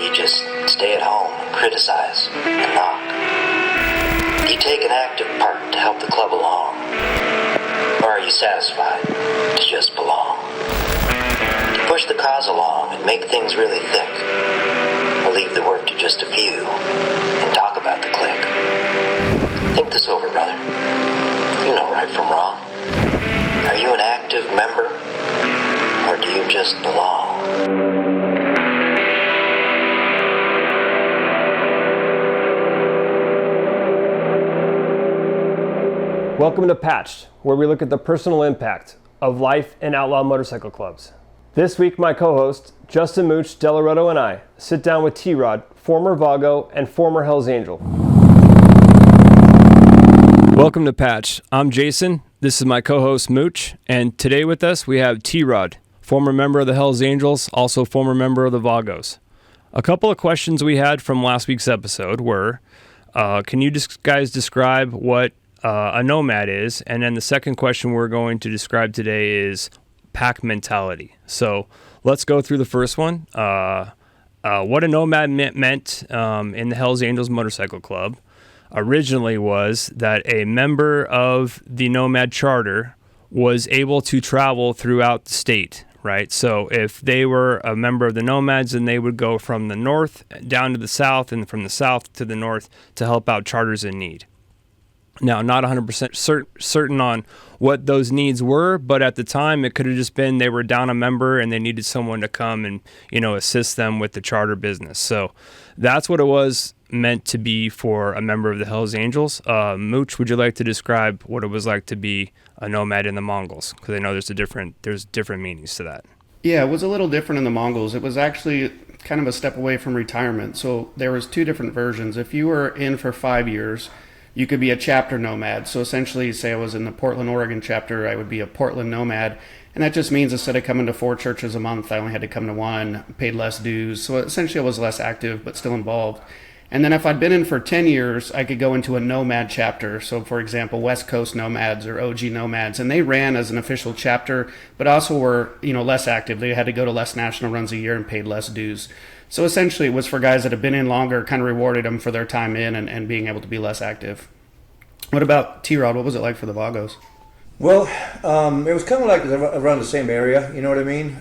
you just stay at home, criticize, and knock? Do you take an active part to help the club along? Or are you satisfied to just belong? Do you push the cause along and make things really thick? Or leave the work to just a few and talk about the clique? Think this over, brother. You know right from wrong. Are you an active member? Or do you just belong? Welcome to Patched, where we look at the personal impact of life in outlaw motorcycle clubs. This week, my co-host, Justin Mooch, Delaroto, and I sit down with T-Rod, former Vago and former Hells Angel. Welcome to Patched. I'm Jason. This is my co-host, Mooch, and today with us, we have T-Rod, former member of the Hells Angels, also former member of the Vagos. A couple of questions we had from last week's episode were, can you guys describe what a Nomad is? And then the second question we're going to describe today is pack mentality. So let's go through the first one. What a Nomad meant in the Hells Angels Motorcycle Club originally was that a member of the Nomad charter was able to travel throughout the state, right? So if they were a member of the Nomads, then they would go from the north down to the south and from the south to the north to help out charters in need. Now, not 100% certain on what those needs were, but at the time it could have just been they were down a member and they needed someone to come and, assist them with the charter business. So that's what it was meant to be for a member of the Hells Angels. Mooch, would you like to describe what it was like to be a Nomad in the Mongols? Because I know there's different meanings to that. Yeah, it was a little different in the Mongols. It was actually kind of a step away from retirement. So there was two different versions. If you were in for 5 years, you could be a chapter nomad. So essentially, say I was in the Portland, Oregon chapter, I would be a Portland nomad. And that just means instead of coming to 4 churches a month, I only had to come to 1, paid less dues. So essentially I was less active, but still involved. And then if I'd been in for 10 years, I could go into a Nomad chapter. So for example, West Coast Nomads or OG Nomads, and they ran as an official chapter, but also were, less active. They had to go to less national runs a year and paid less dues. So essentially it was for guys that have been in longer, kind of rewarded them for their time in and being able to be less active. What about T-Rod? What was it like for the Vagos? Well, it was kind of like around the same area, you know what I mean?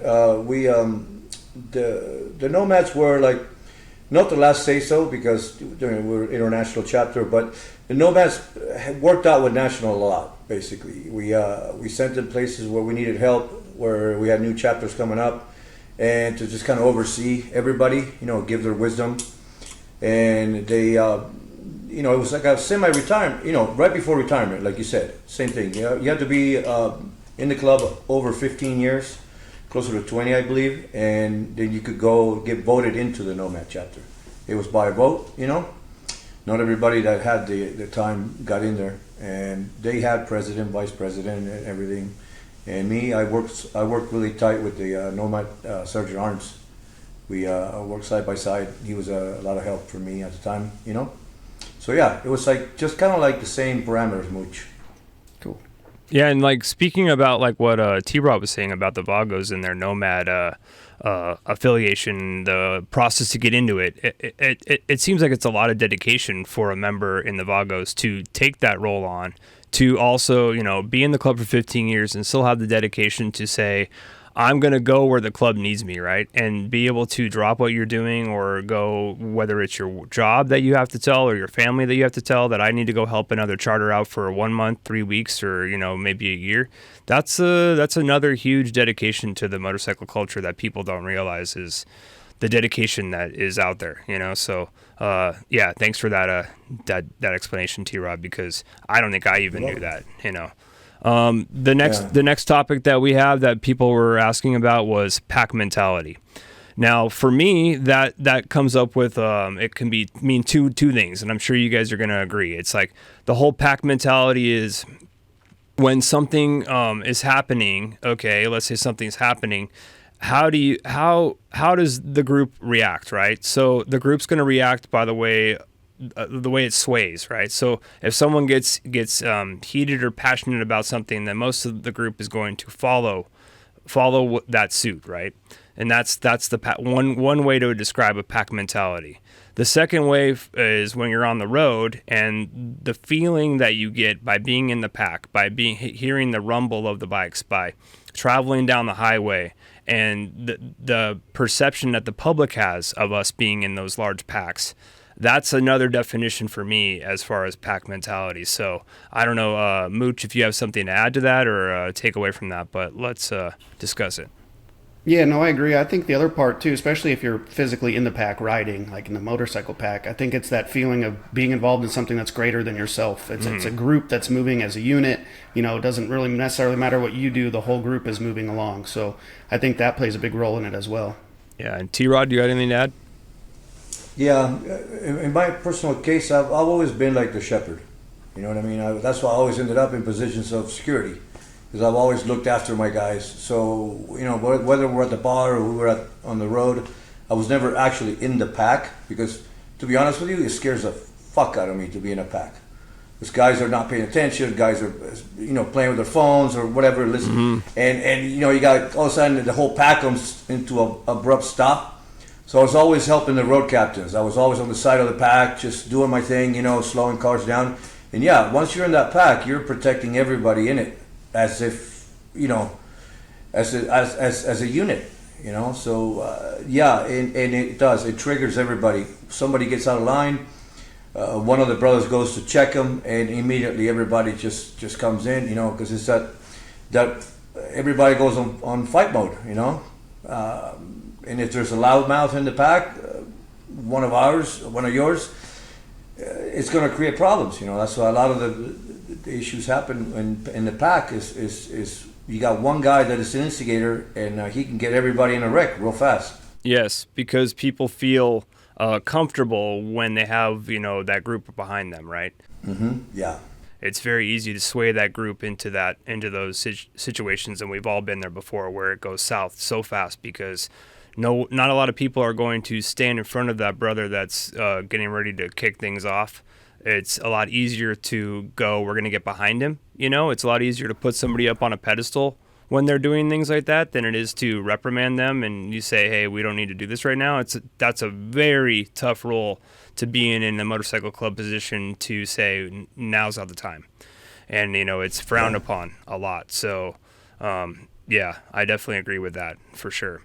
The Nomads were like, not the last say-so because we're international chapter, but the Nomads worked out with national a lot, basically. We sent them places where we needed help, where we had new chapters coming up, and to just kind of oversee everybody, give their wisdom. And they, it was like a semi-retirement, right before retirement, like you said, same thing. You have to be in the club over 15 years, closer to 20, I believe, and then you could go get voted into the Nomad chapter. It was by vote, Not everybody that had the time got in there, and they had president, vice president, and everything. And me, I worked really tight with the Nomad Sergeant Arms. We worked side by side. He was a lot of help for me at the time, So yeah, it was like just kind of like the same parameters, Mooch. Cool. Yeah, and like speaking about like what T-Rod was saying about the Vagos and their Nomad affiliation, the process to get into it seems like it's a lot of dedication for a member in the Vagos to take that role on, to also, be in the club for 15 years and still have the dedication to say, I'm going to go where the club needs me, right? And be able to drop what you're doing or go, whether it's your job that you have to tell or your family that you have to tell that I need to go help another charter out for 1 month, 3 weeks, or, maybe a year. That's another huge dedication to the motorcycle culture that people don't realize is the dedication that is out there, So, yeah, thanks for that explanation, T-Rod, because I don't think I even knew that, The next topic that we have that people were asking about was pack mentality. Now, for me, that comes up with it can mean two things, and I'm sure you guys are going to agree. It's like the whole pack mentality is when something is happening. Okay, let's say something's happening. How does the group react, right? So the group's going to react by the way it sways, right? So if someone gets heated or passionate about something, then most of the group is going to follow that suit, right? And that's the one way to describe a pack mentality. The second way is when you're on the road, and the feeling that you get by being in the pack, by hearing the rumble of the bikes, by traveling down the highway, and the perception that the public has of us being in those large packs. That's another definition for me as far as pack mentality. So I don't know, Mooch, if you have something to add to that or take away from that, but let's discuss it. Yeah, no, I agree. I think the other part too, especially if you're physically in the pack riding, like in the motorcycle pack, I think it's that feeling of being involved in something that's greater than yourself. It's a group that's moving as a unit. You know, it doesn't really necessarily matter what you do. The whole group is moving along. So I think that plays a big role in it as well. Yeah, and T-Rod, do you have anything to add? Yeah, in my personal case, I've always been like the shepherd. You know what I mean? That's why I always ended up in positions of security, because I've always looked after my guys. So, you know, whether we're at the bar or we were on the road, I was never actually in the pack, because, to be honest with you, it scares the fuck out of me to be in a pack. Because guys are not paying attention, guys are, you know, playing with their phones or whatever, listening. And you know, you got, all of a sudden, the whole pack comes into an abrupt stop. So I was always helping the road captains. I was always on the side of the pack, just doing my thing, you know, slowing cars down. And yeah, once you're in that pack, you're protecting everybody in it, as if, you know, as a unit, you know. So yeah, and it does. It triggers everybody. Somebody gets out of line, one of the brothers goes to check them, and immediately everybody just comes in, you know, because it's that everybody goes on fight mode, you know. And if there's a loudmouth in the pack, one of yours, it's going to create problems. You know, that's why a lot of the issues happen in the pack. Is you got one guy that is an instigator, and he can get everybody in a wreck real fast. Yes, because people feel comfortable when they have, you know, that group behind them, right? Mm-hmm. Yeah. It's very easy to sway that group into those situations, and we've all been there before, where it goes south so fast because not a lot of people are going to stand in front of that brother that's getting ready to kick things off. It's a lot easier to go, we're going to get behind him. You know, it's a lot easier to put somebody up on a pedestal when they're doing things like that than it is to reprimand them and you say, hey, we don't need to do this right now. That's a very tough role to be in the motorcycle club position, to say now's not the time. And, you know, it's frowned upon a lot. So, yeah, I definitely agree with that for sure.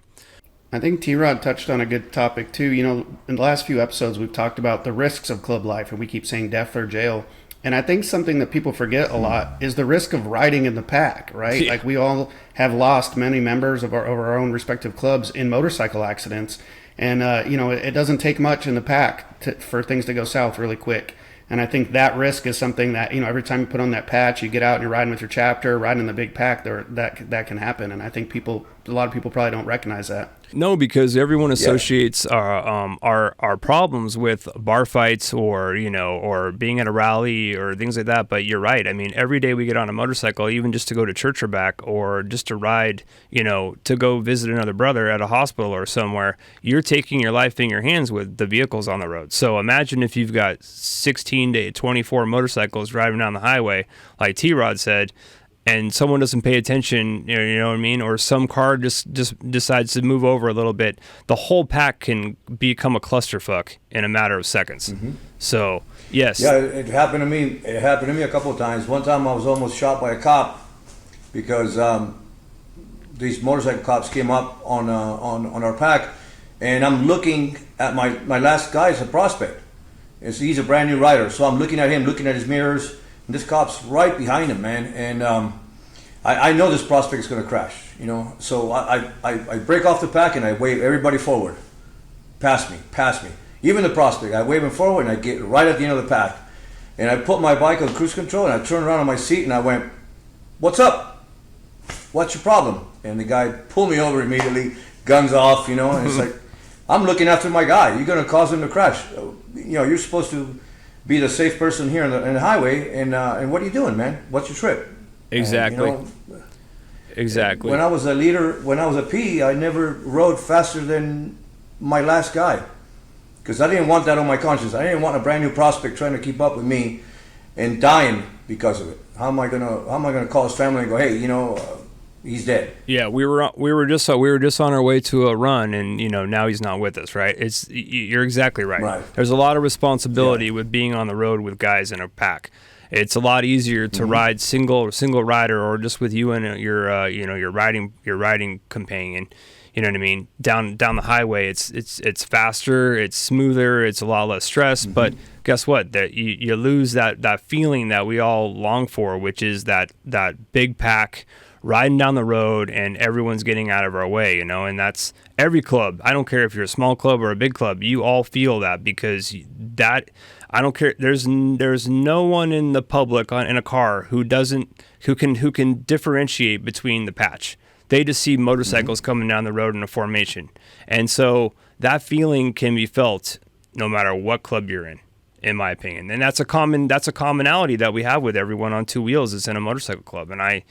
I think T-Rod touched on a good topic too. You know, in the last few episodes, we've talked about the risks of club life, and we keep saying death or jail. And I think something that people forget a lot is the risk of riding in the pack, right? Yeah. Like, we all have lost many members of our own respective clubs in motorcycle accidents. And, you know, it doesn't take much in the pack for things to go south really quick. And I think that risk is something that, you know, every time you put on that patch, you get out and you're riding with your chapter, riding in the big pack, that can happen. And I think a lot of people probably don't recognize that. No, because everyone associates our problems with bar fights or, you know, or being at a rally or things like that. But you're right. I mean, every day we get on a motorcycle, even just to go to church or back, or just to ride, you know, to go visit another brother at a hospital or somewhere, you're taking your life in your hands with the vehicles on the road. So imagine if you've got 16 to 24 motorcycles driving down the highway, like T-Rod said, and someone doesn't pay attention, you know what I mean? Or some car just decides to move over a little bit. The whole pack can become a clusterfuck in a matter of seconds. Mm-hmm. So, yes. Yeah, it happened to me. It happened to me a couple of times. One time I was almost shot by a cop because these motorcycle cops came up on our pack, and I'm looking at my last guy as a prospect. He's a brand new rider, so I'm looking at him, looking at his mirrors. And this cop's right behind him, man, and I know this prospect is going to crash, you know. So I break off the pack and I wave everybody forward, pass me. Even the prospect, I wave him forward and I get right at the end of the pack, and I put my bike on cruise control and I turned around on my seat and I went, "What's up? What's your problem?" And the guy pulled me over immediately, guns off, you know. And it's like, I'm looking after my guy. You're going to cause him to crash. You know, you're supposed to be the safe person here in the highway, and what are you doing, man? What's your trip? Exactly. And, you know, exactly. When I was a leader, when I was a P, I never rode faster than my last guy, because I didn't want that on my conscience. I didn't want a brand new prospect trying to keep up with me and dying because of it. How am I gonna call his family and go, hey, you know, He's dead. Yeah, we were just on our way to a run, and now he's not with us, right? You're exactly right. Right. There's a lot of responsibility with being on the road with guys in a pack. It's a lot easier to ride single rider, or just with you and your riding companion. You know what I mean? Down the highway, it's faster, it's smoother, it's a lot less stress. But guess what? That you lose that feeling that we all long for, which is that big pack riding down the road and everyone's getting out of our way, and that's every club. I don't care if you're a small club or a big club, you all feel that, because that, I don't care. There's no one in the public in a car who can differentiate between the patch. They just see motorcycles coming down the road in a formation. And so that feeling can be felt no matter what club you're in my opinion. And that's a commonality that we have with everyone on two wheels is in a motorcycle club. And I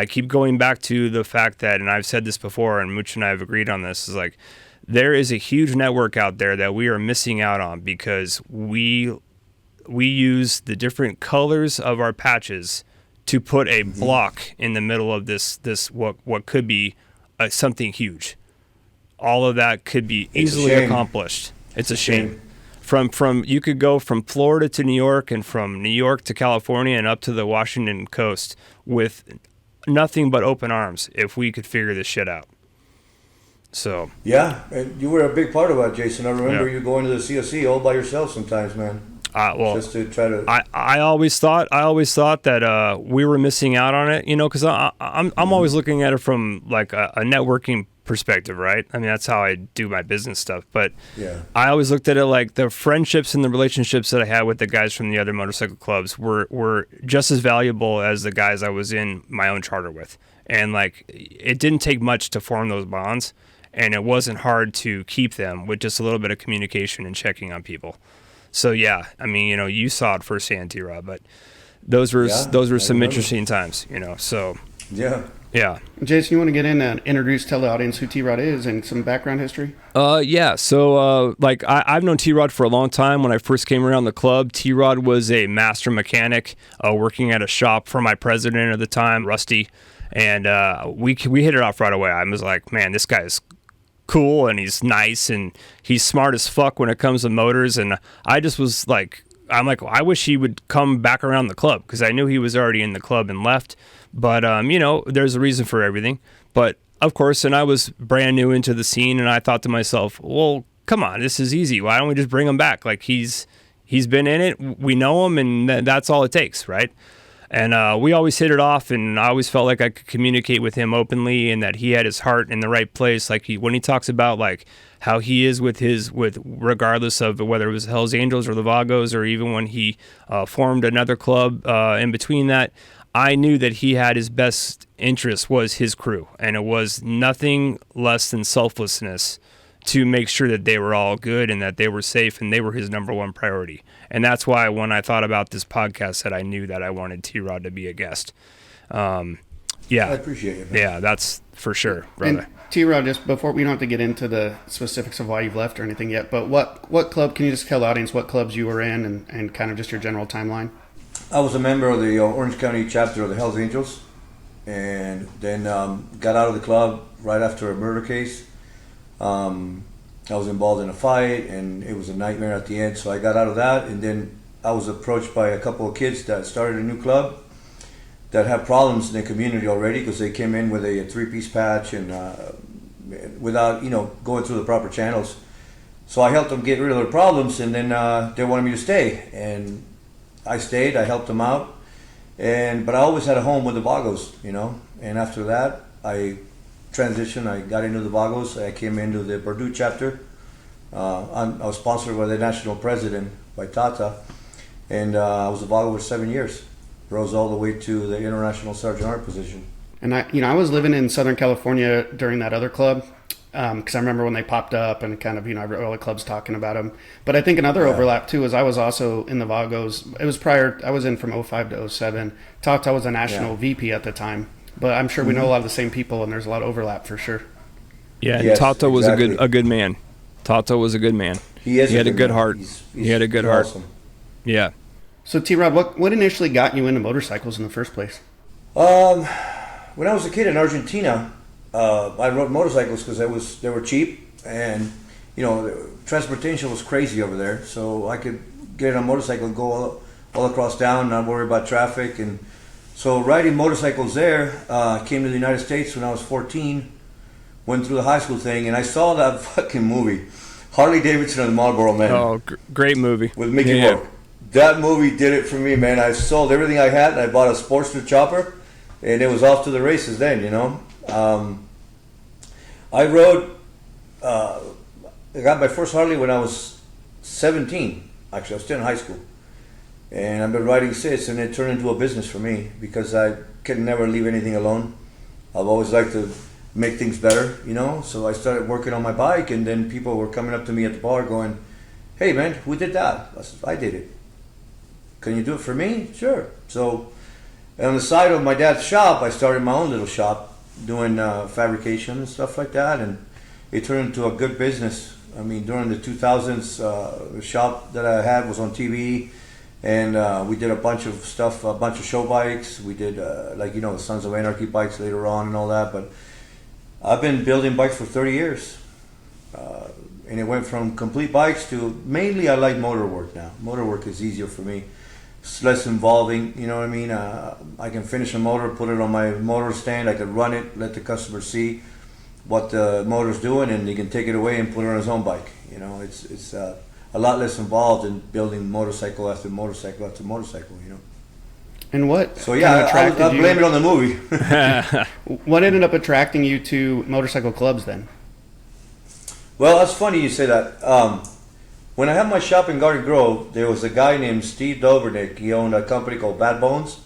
keep going back to the fact that, and I've said this before, and Mooch and I have agreed on this, is like, there is a huge network out there that we are missing out on because we use the different colors of our patches to put a block in the middle of this what could be something huge. All of that could be easily accomplished. It's a shame. From you could go from Florida to New York, and from New York to California, and up to the Washington coast with nothing but open arms if we could figure this shit out. So yeah, and you were a big part of that, Jason. I remember you going to the CSC all by yourself sometimes, man. Well, just to try to. I always thought that we were missing out on it, because I'm always looking at it from like a networking perspective, right? I mean, that's how I do my business stuff. But I always looked at it like the friendships and the relationships that I had with the guys from the other motorcycle clubs were just as valuable as the guys I was in my own charter with. And like, it didn't take much to form those bonds, and it wasn't hard to keep them with just a little bit of communication and checking on people. So yeah, I mean, you saw it firsthand, T-Rod, but those were some interesting times, So yeah. Jason, you want to get in and tell the audience who T-Rod is and some background history? Yeah. So like I've known T-Rod for a long time. When I first came around the club, T-Rod was a master mechanic working at a shop for my president at the time, Rusty, and we hit it off right away. I was like, man, this guy is cool, and he's nice, and he's smart as fuck when it comes to motors. And I just was like, I wish he would come back around the club, because I knew he was already in the club and left. But there's a reason for everything. But of course, and I was brand new into the scene, and I thought to myself, well, come on, this is easy. Why don't we just bring him back? Like, he's been in it, we know him, and that's all it takes, right? And we always hit it off, and I always felt like I could communicate with him openly, and that he had his heart in the right place. Like when he talks about like how he is with regardless of whether it was Hells Angels or the Vagos, or even when he formed another club in between that, I knew that he had his best interest was his crew, and it was nothing less than selflessness to make sure that they were all good and that they were safe, and they were his number one priority. And that's why when I thought about this podcast, that I knew that I wanted T-Rod to be a guest. Yeah. I appreciate it, man. Yeah, that's for sure, brother. And T-Rod, just before, we don't have to get into the specifics of why you've left or anything yet, but what club, can you just tell the audience what clubs you were in and kind of just your general timeline? I was a member of the Orange County chapter of the Hells Angels, and then got out of the club right after a murder case. I was involved in a fight, and it was a nightmare at the end, so I got out of that. And then I was approached by a couple of kids that started a new club that have problems in the community already, because they came in with a three-piece patch and without going through the proper channels. So I helped them get rid of their problems, and then they wanted me to stay, and I stayed. I helped them out, but I always had a home with the Vagos, And after that, I transition. I got into the Vagos. I came into the Purdue chapter. I was sponsored by the national president, by Tata, and I was a Vago for 7 years. Rose all the way to the international sergeant art position. And I was living in Southern California during that other club, because I remember when they popped up, and kind of I read all the clubs talking about them. But I think another overlap too is I was also in the Vagos. It was prior. I was in from 05 to 07. Tata was a national VP at the time. But I'm sure we know a lot of the same people, and there's a lot of overlap for sure. Yeah, and Tata was a good man. Tata was a good man. He had a good heart. He had a good heart. Awesome. Yeah. So T-Rod, what initially got you into motorcycles in the first place? when I was a kid in Argentina, I rode motorcycles because they were cheap, and transportation was crazy over there. So I could get on a motorcycle and go all across town, not worry about traffic. And so riding motorcycles there, came to the United States when I was 14, went through the high school thing, and I saw that fucking movie, Harley Davidson and the Marlboro Man. Oh, great movie. With Mickey Rourke. That movie did it for me, man. I sold everything I had, and I bought a Sportster chopper, and it was off to the races then, I rode, I got my first Harley when I was 17. Actually, I was still in high school. And I've been riding since, and it turned into a business for me because I can never leave anything alone. I've always liked to make things better, So I started working on my bike, and then people were coming up to me at the bar going, "Hey, man, who did that?" I said, "I did it." "Can you do it for me?" "Sure." So on the side of my dad's shop, I started my own little shop doing fabrication and stuff like that, and it turned into a good business. I mean, during the 2000s, the shop that I had was on TV, and we did a bunch of stuff, a bunch of show bikes. We did, the Sons of Anarchy bikes later on and all that, but I've been building bikes for 30 years. And it went from complete bikes to mainly I like motor work now. Motor work is easier for me. It's less involving, you know what I mean? I can finish a motor, put it on my motor stand, I can run it, let the customer see what the motor's doing, and he can take it away and put it on his own bike. It's a lot less involved in building motorcycle after motorcycle after motorcycle, And what? So yeah, I blame it on the movie. What ended up attracting you to motorcycle clubs then? Well, that's funny you say that. When I had my shop in Garden Grove, there was a guy named Steve Dobrnick. He owned a company called Bad Bones,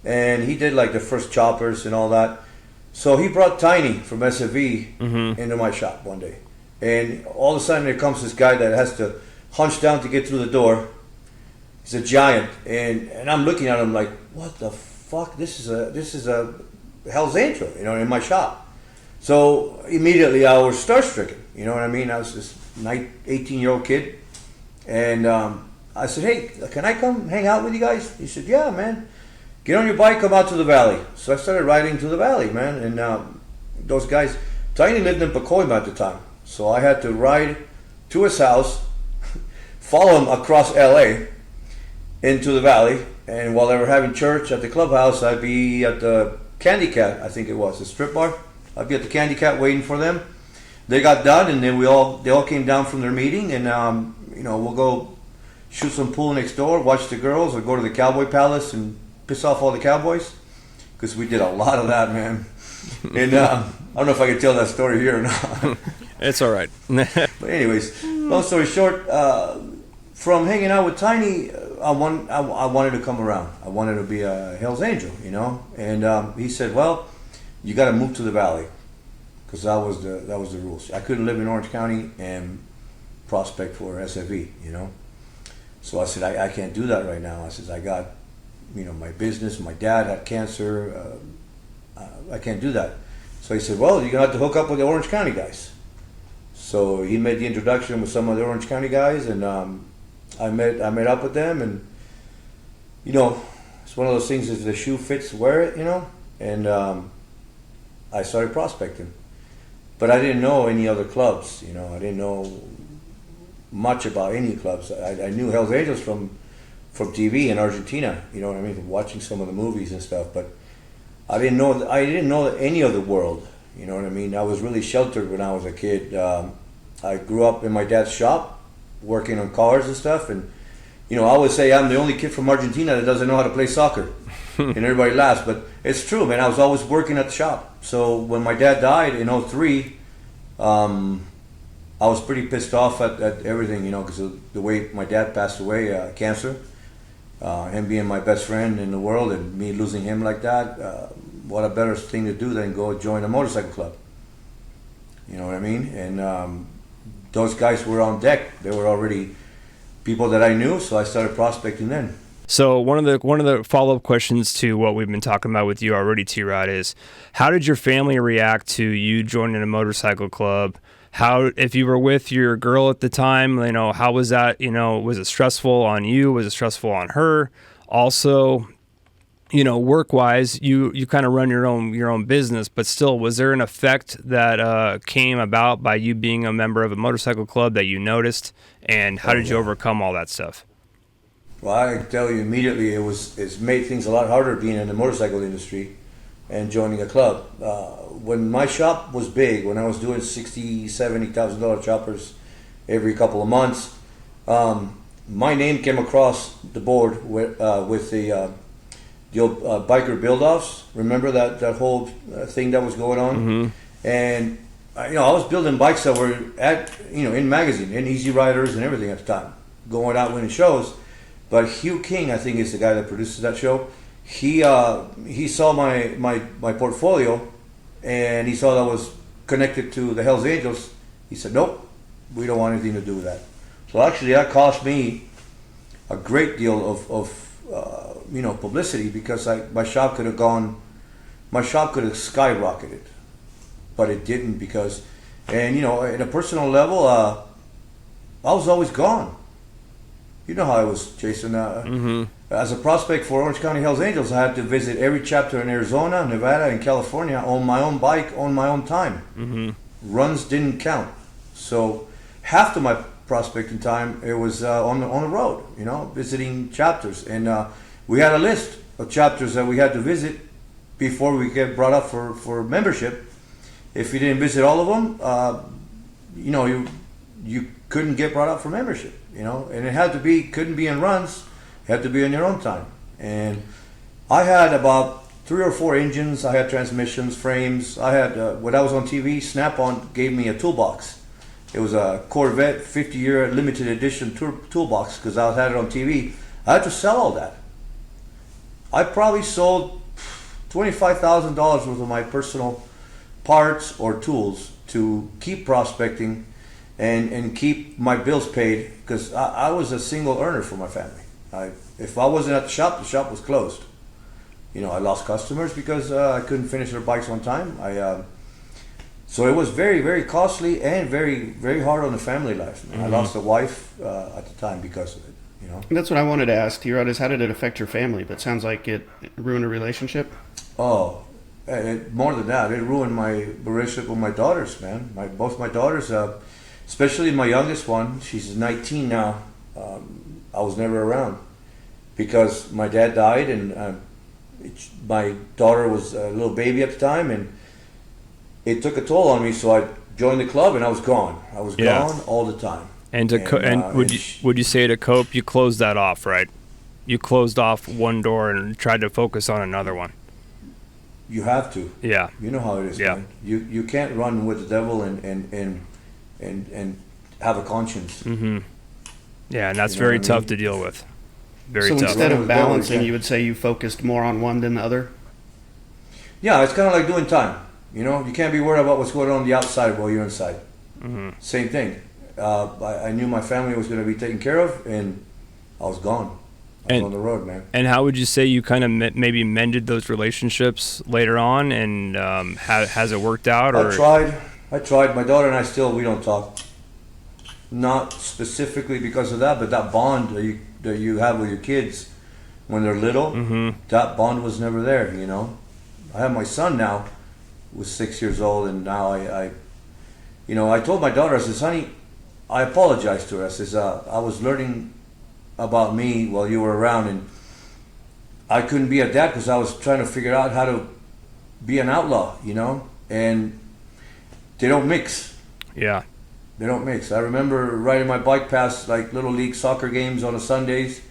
and he did like the first choppers and all that. So he brought Tiny from SFV into my shop one day, and all of a sudden there comes this guy that has to hunch down to get through the door. He's a giant, and I'm looking at him like, what the fuck? This is a Hell's Angel, in my shop. So immediately I was starstruck, you know what I mean? I was this 18-year-old kid, and I said, "Hey, can I come hang out with you guys?" He said, "Yeah, man. Get on your bike, come out to the valley." So I started riding to the valley, man, and those guys, Tiny lived in Pacoima at the time, so I had to ride to his house, follow him across LA into the valley, and while they were having church at the clubhouse, I'd be at the Candy Cat, I think it was, the strip bar. I'd be at the Candy Cat waiting for them. They got done, and then they all came down from their meeting, and we'll go shoot some pool next door, watch the girls, or go to the Cowboy Palace and piss off all the cowboys, because we did a lot of that, man. And I don't know if I can tell that story here or not. It's all right. But anyways, long story short, from hanging out with Tiny, I wanted to come around. I wanted to be a Hell's Angel, And he said, "Well, you got to move to the valley." Because that was the rules. I couldn't live in Orange County and prospect for SFE, So I said, I can't do that right now. I said, I got, my business. My dad had cancer. I can't do that. So he said, "Well, you're gonna have to hook up with the Orange County guys." So he made the introduction with some of the Orange County guys, and I met up with them, and it's one of those things. If the shoe fits, wear it, And I started prospecting. But I didn't know any other clubs, I didn't know much about any clubs. I knew Hell's Angels from TV in Argentina, from watching some of the movies and stuff, but I didn't know any of the world, I was really sheltered when I was a kid. I grew up in my dad's shop, working on cars and stuff, and I always say I'm the only kid from Argentina that doesn't know how to play soccer. And everybody laughs, but it's true, man. I was always working at the shop. So when my dad died in 2003, I was pretty pissed off at everything, because of the way my dad passed away, cancer. Him being my best friend in the world and me losing him like that, what a better thing to do than go join a motorcycle club. You know what I mean? And those guys were on deck. They were already people that I knew, so I started prospecting then. So one of the follow-up questions to what we've been talking about with you already, T-Rod, is how did your family react to you joining a motorcycle club? How, if you were with your girl at the time, how was that? Was it stressful on you? Was it stressful on her? Also, work wise, you kind of run your own business, but still, was there an effect that came about by you being a member of a motorcycle club that you noticed, and how did you overcome all that stuff? Well, I can tell you immediately, it's made things a lot harder being in the motorcycle industry and joining a club. When my shop was big, when I was doing $60,000-$70,000 choppers every couple of months, my name came across the board with the old biker build-offs. Remember that whole thing that was going on? Mm-hmm. And I was building bikes that were in magazine, in Easy Riders and everything at the time, going out winning shows. But Hugh King, I think, is the guy that produces that show. He saw my portfolio, and he saw that I was connected to the Hells Angels. He said, "Nope, we don't want anything to do with that." So actually, that cost me a great deal of publicity, because my shop could have skyrocketed, but it didn't, because, and at a personal level, I was always gone. You know how I was, Jason. Mm-hmm. As a prospect for Orange County Hells Angels, I had to visit every chapter in Arizona, Nevada, and California on my own bike, on my own time. Mm-hmm. Runs didn't count. So half of my prospecting time, it was on the road, visiting chapters. And we had a list of chapters that we had to visit before we get brought up for membership. If you didn't visit all of them, you couldn't get brought up for membership. And it couldn't be in runs, it had to be in your own time. And I had about 3 or 4 engines, I had transmissions, frames. I had, when I was on TV, Snap-on gave me a toolbox. It was a Corvette 50-year limited edition toolbox, because I had it on TV. I had to sell all that. I probably sold $25,000 worth of my personal parts or tools to keep prospecting and keep my bills paid, because I was a single earner for my family. If I wasn't at the shop was closed. I lost customers because I couldn't finish their bikes on time. So it was very, very costly and very, very hard on the family life. Mm-hmm. I lost a wife at the time because of it. That's what I wanted to ask, T-Rod, is how did it affect your family? But it sounds like it ruined a relationship. Oh, more than that, it ruined my relationship with my daughters, man. Both my daughters, especially my youngest one, she's 19 now. I was never around because my dad died, and my daughter was a little baby at the time, and it took a toll on me. So I joined the club, and I was gone. I was gone all the time. And would you say to cope, you closed that off, right? You closed off one door and tried to focus on another one. You have to. Yeah. You know how it is, man. You can't run with the devil and have a conscience. Mm-hmm. Yeah, and that's very tough to deal with. Very tough. So instead of balancing, devil, you would say you focused more on one than the other? Yeah, it's kind of like doing time. You can't be worried about what's going on the outside while you're inside. Mm-hmm. Same thing. I knew my family was going to be taken care of, and I was gone. I was on the road, man. And how would you say you kind of maybe mended those relationships later on, and has it worked out? Or? I tried. My daughter and I we don't talk. Not specifically because of that, but that bond that you have with your kids when they're little, mm-hmm. that bond was never there, I have my son now, who's 6 years old, and now I told my daughter, I said, "Honey," I apologized to her. I says, "I was learning about me while you were around, and I couldn't be a dad because I was trying to figure out how to be an outlaw, and they don't mix." Yeah. They don't mix. I remember riding my bike past like little league soccer games on the Sundays,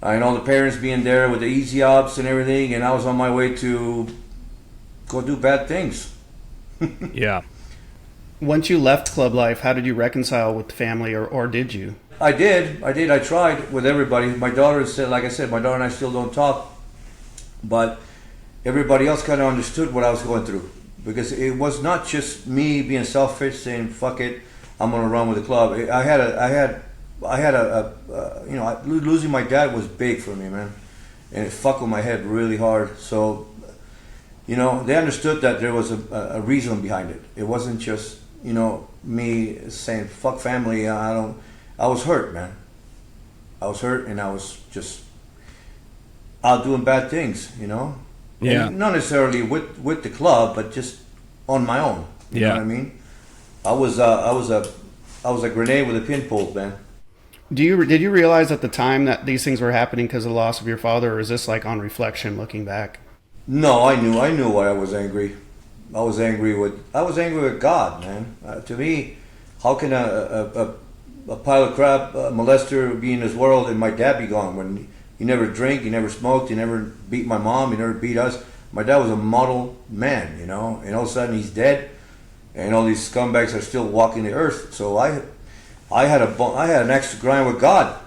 and all the parents being there with the easy ops and everything, and I was on my way to go do bad things. Yeah. Once you left club life, how did you reconcile with the family, or did you? I did. I tried with everybody. My daughter said, like I said, my daughter and I still don't talk, but everybody else kind of understood what I was going through, because it was not just me being selfish, saying "fuck it, I'm gonna run with the club." Losing my dad was big for me, man, and it fucked with my head really hard. So, they understood that there was a reason behind it. It wasn't just me saying "fuck family." I was hurt, man. I was hurt, and I was just out doing bad things, you know. Yeah. And not necessarily with the club, but just on my own. You know what I mean? I was a grenade with a pinpoint, man. Did you realize at the time that these things were happening because of the loss of your father, or is this like on reflection, looking back? No, I knew why I was angry. I was angry with God, man. To me, how can a pile of crap molester be in this world and my dad be gone when he never drank, he never smoked, he never beat my mom, he never beat us. My dad was a model man, you know, and all of a sudden he's dead, and all these scumbags are still walking the earth. So I had an extra grind with God,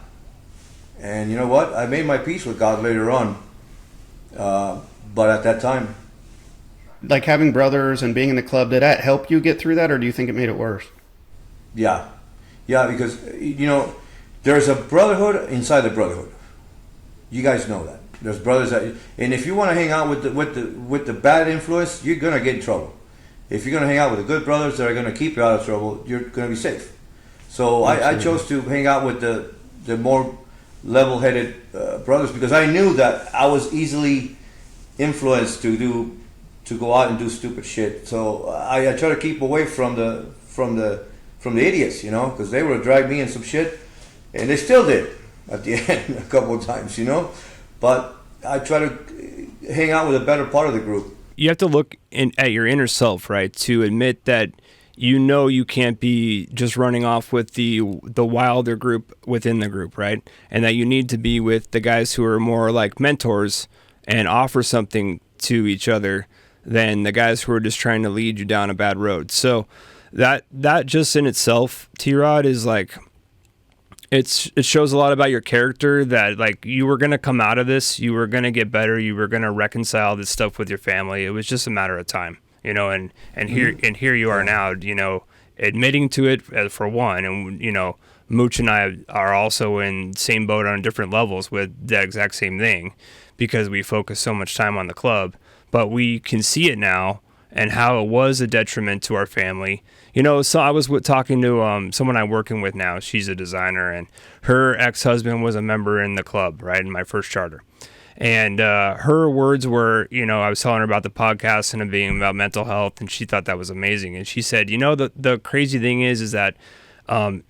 and you know what? I made my peace with God later on, but at that time, Like having brothers and being in the club, did that help you get through that, or do you think it made it worse? yeah, because you know there's a brotherhood inside the brotherhood. You guys know that there's brothers that, and if you want to hang out with the bad influence, you're gonna get in trouble. If you're gonna hang out with the good brothers that are gonna keep you out of trouble, you're gonna be safe. So I chose to hang out with the more level-headed brothers because I knew that I was easily influenced to go out and do stupid shit. So I try to keep away from the idiots, you know, because they would have dragged me in some shit, and they still did at the end a couple of times, you know. But I try to hang out with a better part of the group. You have to look at your inner self, right, to admit that you know you can't be just running off with the wilder group within the group, right? And that you need to be with the guys who are more like mentors and offer something to each other than the guys who are just trying to lead you down a bad road. So that just in itself, T-Rod, is like, it shows a lot about your character, that like you were going to come out of this, you were going to get better, you were going to reconcile this stuff with your family. It was just a matter of time, you know, and here you are now, you know, admitting to it for one. And, you know, Mooch and I are also in same boat on different levels with the exact same thing because we focus so much time on the club, but we can see it now and how it was a detriment to our family. You know, so I was talking to someone I'm working with now. She's a designer, and her ex-husband was a member in the club, right, in my first charter. And her words were, you know, I was telling her about the podcast and it being about mental health, and she thought that was amazing. And she said, you know, the crazy thing is that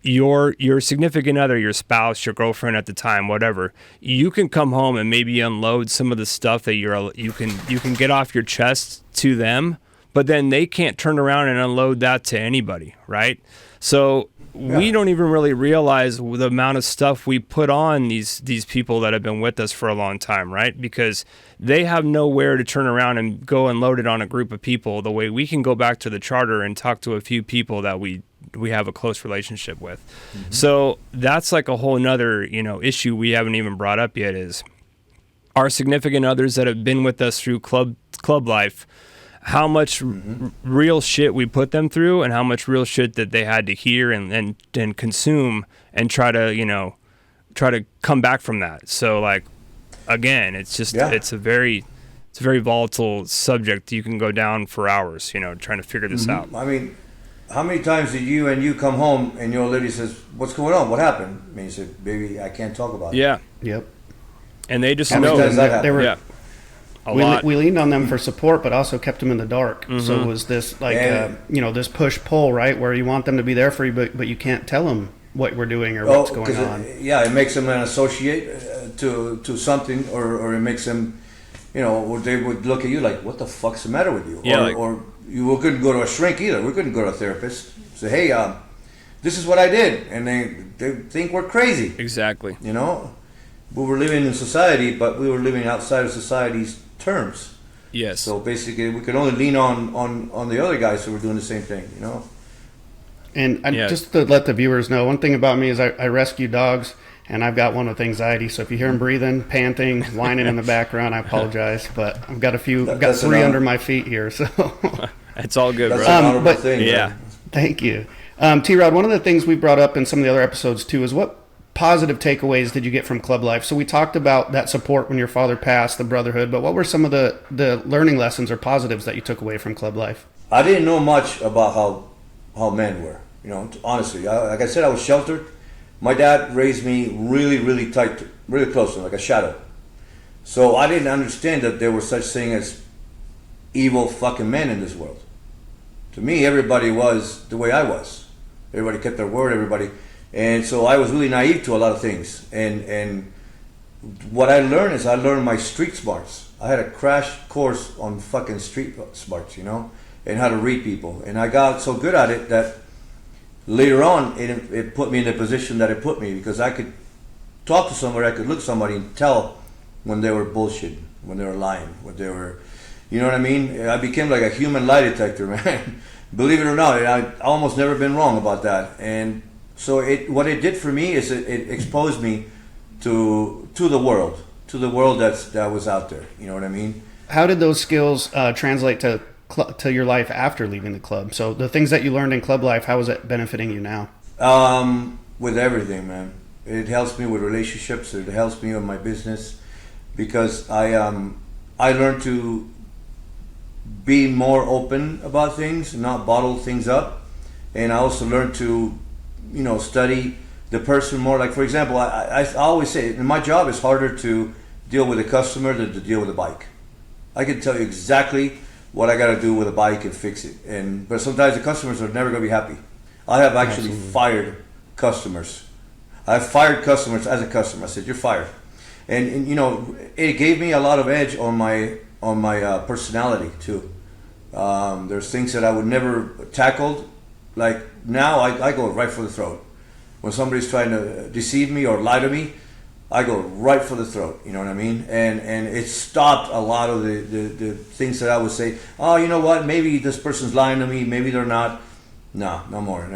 your significant other, your spouse, your girlfriend at the time, whatever, you can come home and maybe unload some of the stuff that you can get off your chest to them, but then they can't turn around and unload that to anybody, right? So we don't even really realize the amount of stuff we put on these people that have been with us for a long time, right? Because they have nowhere to turn around and go and load it on a group of people the way we can go back to the charter and talk to a few people that we have a close relationship with. Mm-hmm. So that's like a whole nother, you know, issue we haven't even brought up yet, is our significant others that have been with us through club life, how much real shit we put them through and how much real shit that they had to hear and consume and try to come back from that. So like, again, it's just, it's a very volatile subject. You can go down for hours, you know, trying to figure this out. I mean, how many times did you come home and your lady says, "What's going on? What happened?" I mean, you said, "Baby, I can't talk about it." Yeah. Yep. And they just How know. many times they were, yeah. We leaned on them for support, but also kept them in the dark. Mm-hmm. So it was this like, this push-pull, right? Where you want them to be there for you, but you can't tell them what we're doing or what's going on. It makes them an associate to something, or it makes them, you know, or they would look at you like, "What the fuck's the matter with you?" Yeah, or you couldn't go to a shrink either. We couldn't go to a therapist. Say, "Hey, this is what I did," and they think we're crazy. Exactly. You know, we were living in society, but we were living outside of society's terms. Yes. So basically, we could only lean on the other guys who were doing the same thing. You know. And just to let the viewers know, one thing about me is I rescue dogs, and I've got one with anxiety. So if you hear him breathing, panting, whining in the background, I apologize. But I've got three under my feet here, so it's all good, that's bro. an honorable thing. Yeah. Right? Thank you, T-Rod. One of the things we brought up in some of the other episodes too is what positive takeaways did you get from club life? So we talked about that support when your father passed, the brotherhood, but what were some of the learning lessons or positives that you took away from club life? I didn't know much about how men were. You know, honestly, like I said, I was sheltered. My dad raised me really, really tight, really close to him, like a shadow. So I didn't understand that there was such thing as evil fucking men in this world. To me, everybody was the way I was. Everybody kept their word, and so I was really naive to a lot of things. And what I learned is I learned my street smarts. I had a crash course on fucking street smarts, and how to read people. And I got so good at it that later on, it put me in the position that it put me, because I could talk to somebody, I could look at somebody and tell when they were bullshitting, when they were lying, when they were, you know what I mean? I became like a human lie detector, man. Believe it or not, I almost never been wrong about that. And so what it did for me is it exposed me to the world that was out there. You know what I mean? How did those skills translate to your life after leaving the club? So the things that you learned in club life, how is it benefiting you now? With everything, man. It helps me with relationships. It helps me with my business, because I learned to be more open about things, not bottle things up. And I also learned to, study the person more. Like, for example, I always say, my job is harder to deal with a customer than to deal with a bike. I can tell you exactly what I got to do with a bike and fix it. But sometimes the customers are never going to be happy. I have actually fired customers. I've fired customers as a customer. I said, "You're fired," and it gave me a lot of edge on my personality too. There's things that I would never tackled. Like now, I go right for the throat. When somebody's trying to deceive me or lie to me, I go right for the throat. You know what I mean? And it stopped a lot of the things that I would say. Oh, you know what? Maybe this person's lying to me. Maybe they're not. No more. And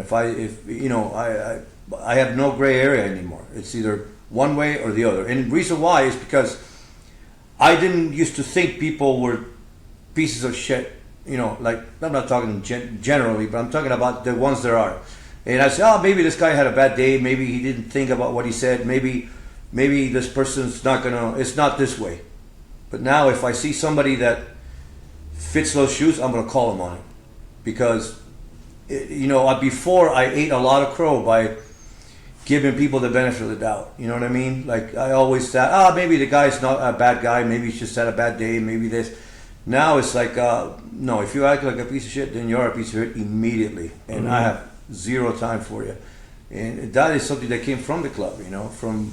I have no gray area anymore. It's either one way or the other. And the reason why is because I didn't used to think people were pieces of shit. Like, I'm not talking generally, but I'm talking about the ones there are. And I say, oh, maybe this guy had a bad day. Maybe he didn't think about what he said. Maybe this person's it's not this way. But now if I see somebody that fits those shoes, I'm going to call him on it. Because, before I ate a lot of crow by giving people the benefit of the doubt. You know what I mean? Like, I always thought, maybe the guy's not a bad guy. Maybe he's just had a bad day. Maybe this. Now it's like, no, if you act like a piece of shit, then you're a piece of shit immediately. And I have zero time for you. And that is something that came from the club, from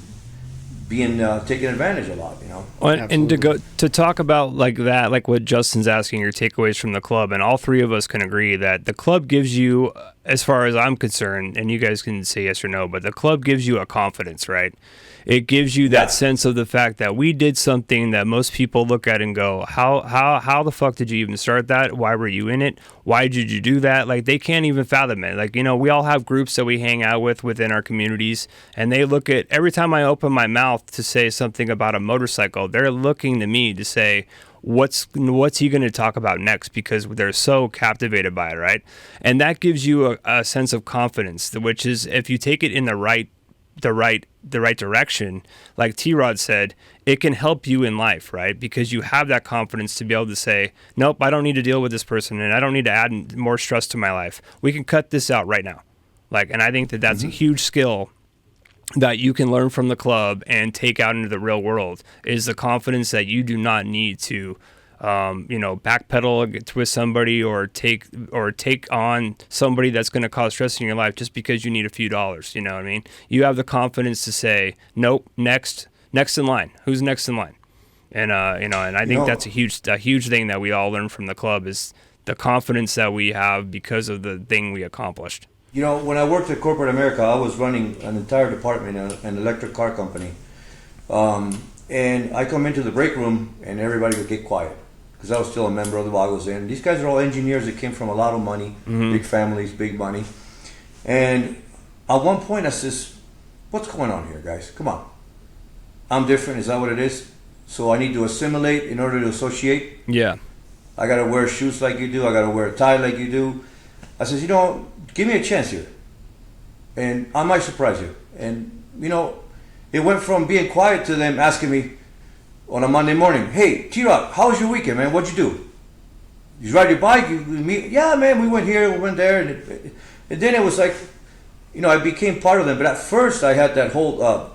being taken advantage a lot, And to talk about like that, like what Justin's asking, your takeaways from the club, and all three of us can agree that the club gives you, as far as I'm concerned, and you guys can say yes or no, but the club gives you a confidence, right? It gives you that sense of the fact that we did something that most people look at and go, how the fuck did you even start that? Why were you in it? Why did you do that? Like, they can't even fathom it. Like, we all have groups that we hang out with within our communities, and they look at, every time I open my mouth to say something about a motorcycle, they're looking to me to say, what's he going to talk about next, because they're so captivated by it, right? And that gives you a sense of confidence, which is, if you take it in the right direction, like T-Rod said, it can help you in life, right? Because you have that confidence to be able to say, nope, I don't need to deal with this person, and I don't need to add more stress to my life. We can cut this out right now. And I think that that's a huge skill that you can learn from the club and take out into the real world, is the confidence that you do not need to backpedal with somebody or take on somebody that's going to cause stress in your life just because you need a few dollars. You know what I mean? You have the confidence to say, nope, next in line. Who's next in line? And and I think that's a huge thing that we all learn from the club, is the confidence that we have because of the thing we accomplished. When I worked at corporate America, I was running an entire department in an electric car company. And I come into the break room and everybody would get quiet, because I was still a member of the Vagos. And these guys are all engineers that came from a lot of money, big families, big money. And at one point I says, what's going on here, guys? Come on. I'm different. Is that what it is? So I need to assimilate in order to associate? Yeah. I got to wear shoes like you do. I got to wear a tie like you do. I says, give me a chance here. And I might surprise you. And, it went from being quiet to them asking me on a Monday morning, hey, T-Rock, how was your weekend, man? What'd you do? You ride your bike? Yeah, man, we went here, we went there. And then it was like, I became part of them. But at first I had that whole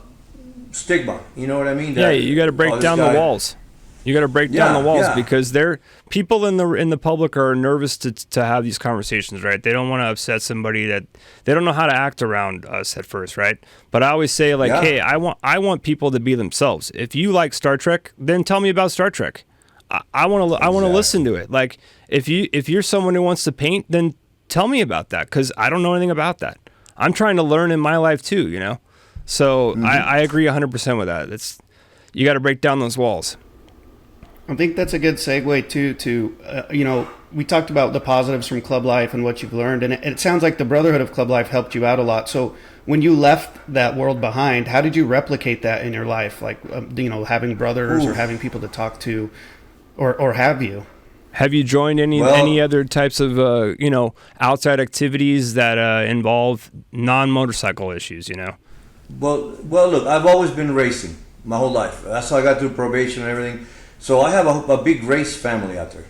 stigma. You know what I mean? Yeah, you got to break down the walls. You got to break down the walls because people in the public are nervous to have these conversations, right? They don't want to upset somebody that they don't know how to act around us at first, right? But I always say hey, I want people to be themselves. If you like Star Trek, then tell me about Star Trek. I want to listen to it. Like if you're someone who wants to paint, then tell me about that because I don't know anything about that. I'm trying to learn in my life too, you know. So I agree 100% with that. You got to break down those walls. I think that's a good segue too to we talked about the positives from club life and what you've learned, and it sounds like the Brotherhood of Club life helped you out a lot. So when you left that world behind, how did you replicate that in your life? Like having brothers or having people to talk to, or have you? Have you joined any other types of outside activities that involve non-motorcycle issues? Well, look, I've always been racing my whole life. That's how I got through probation and everything. So I have a big race family out there.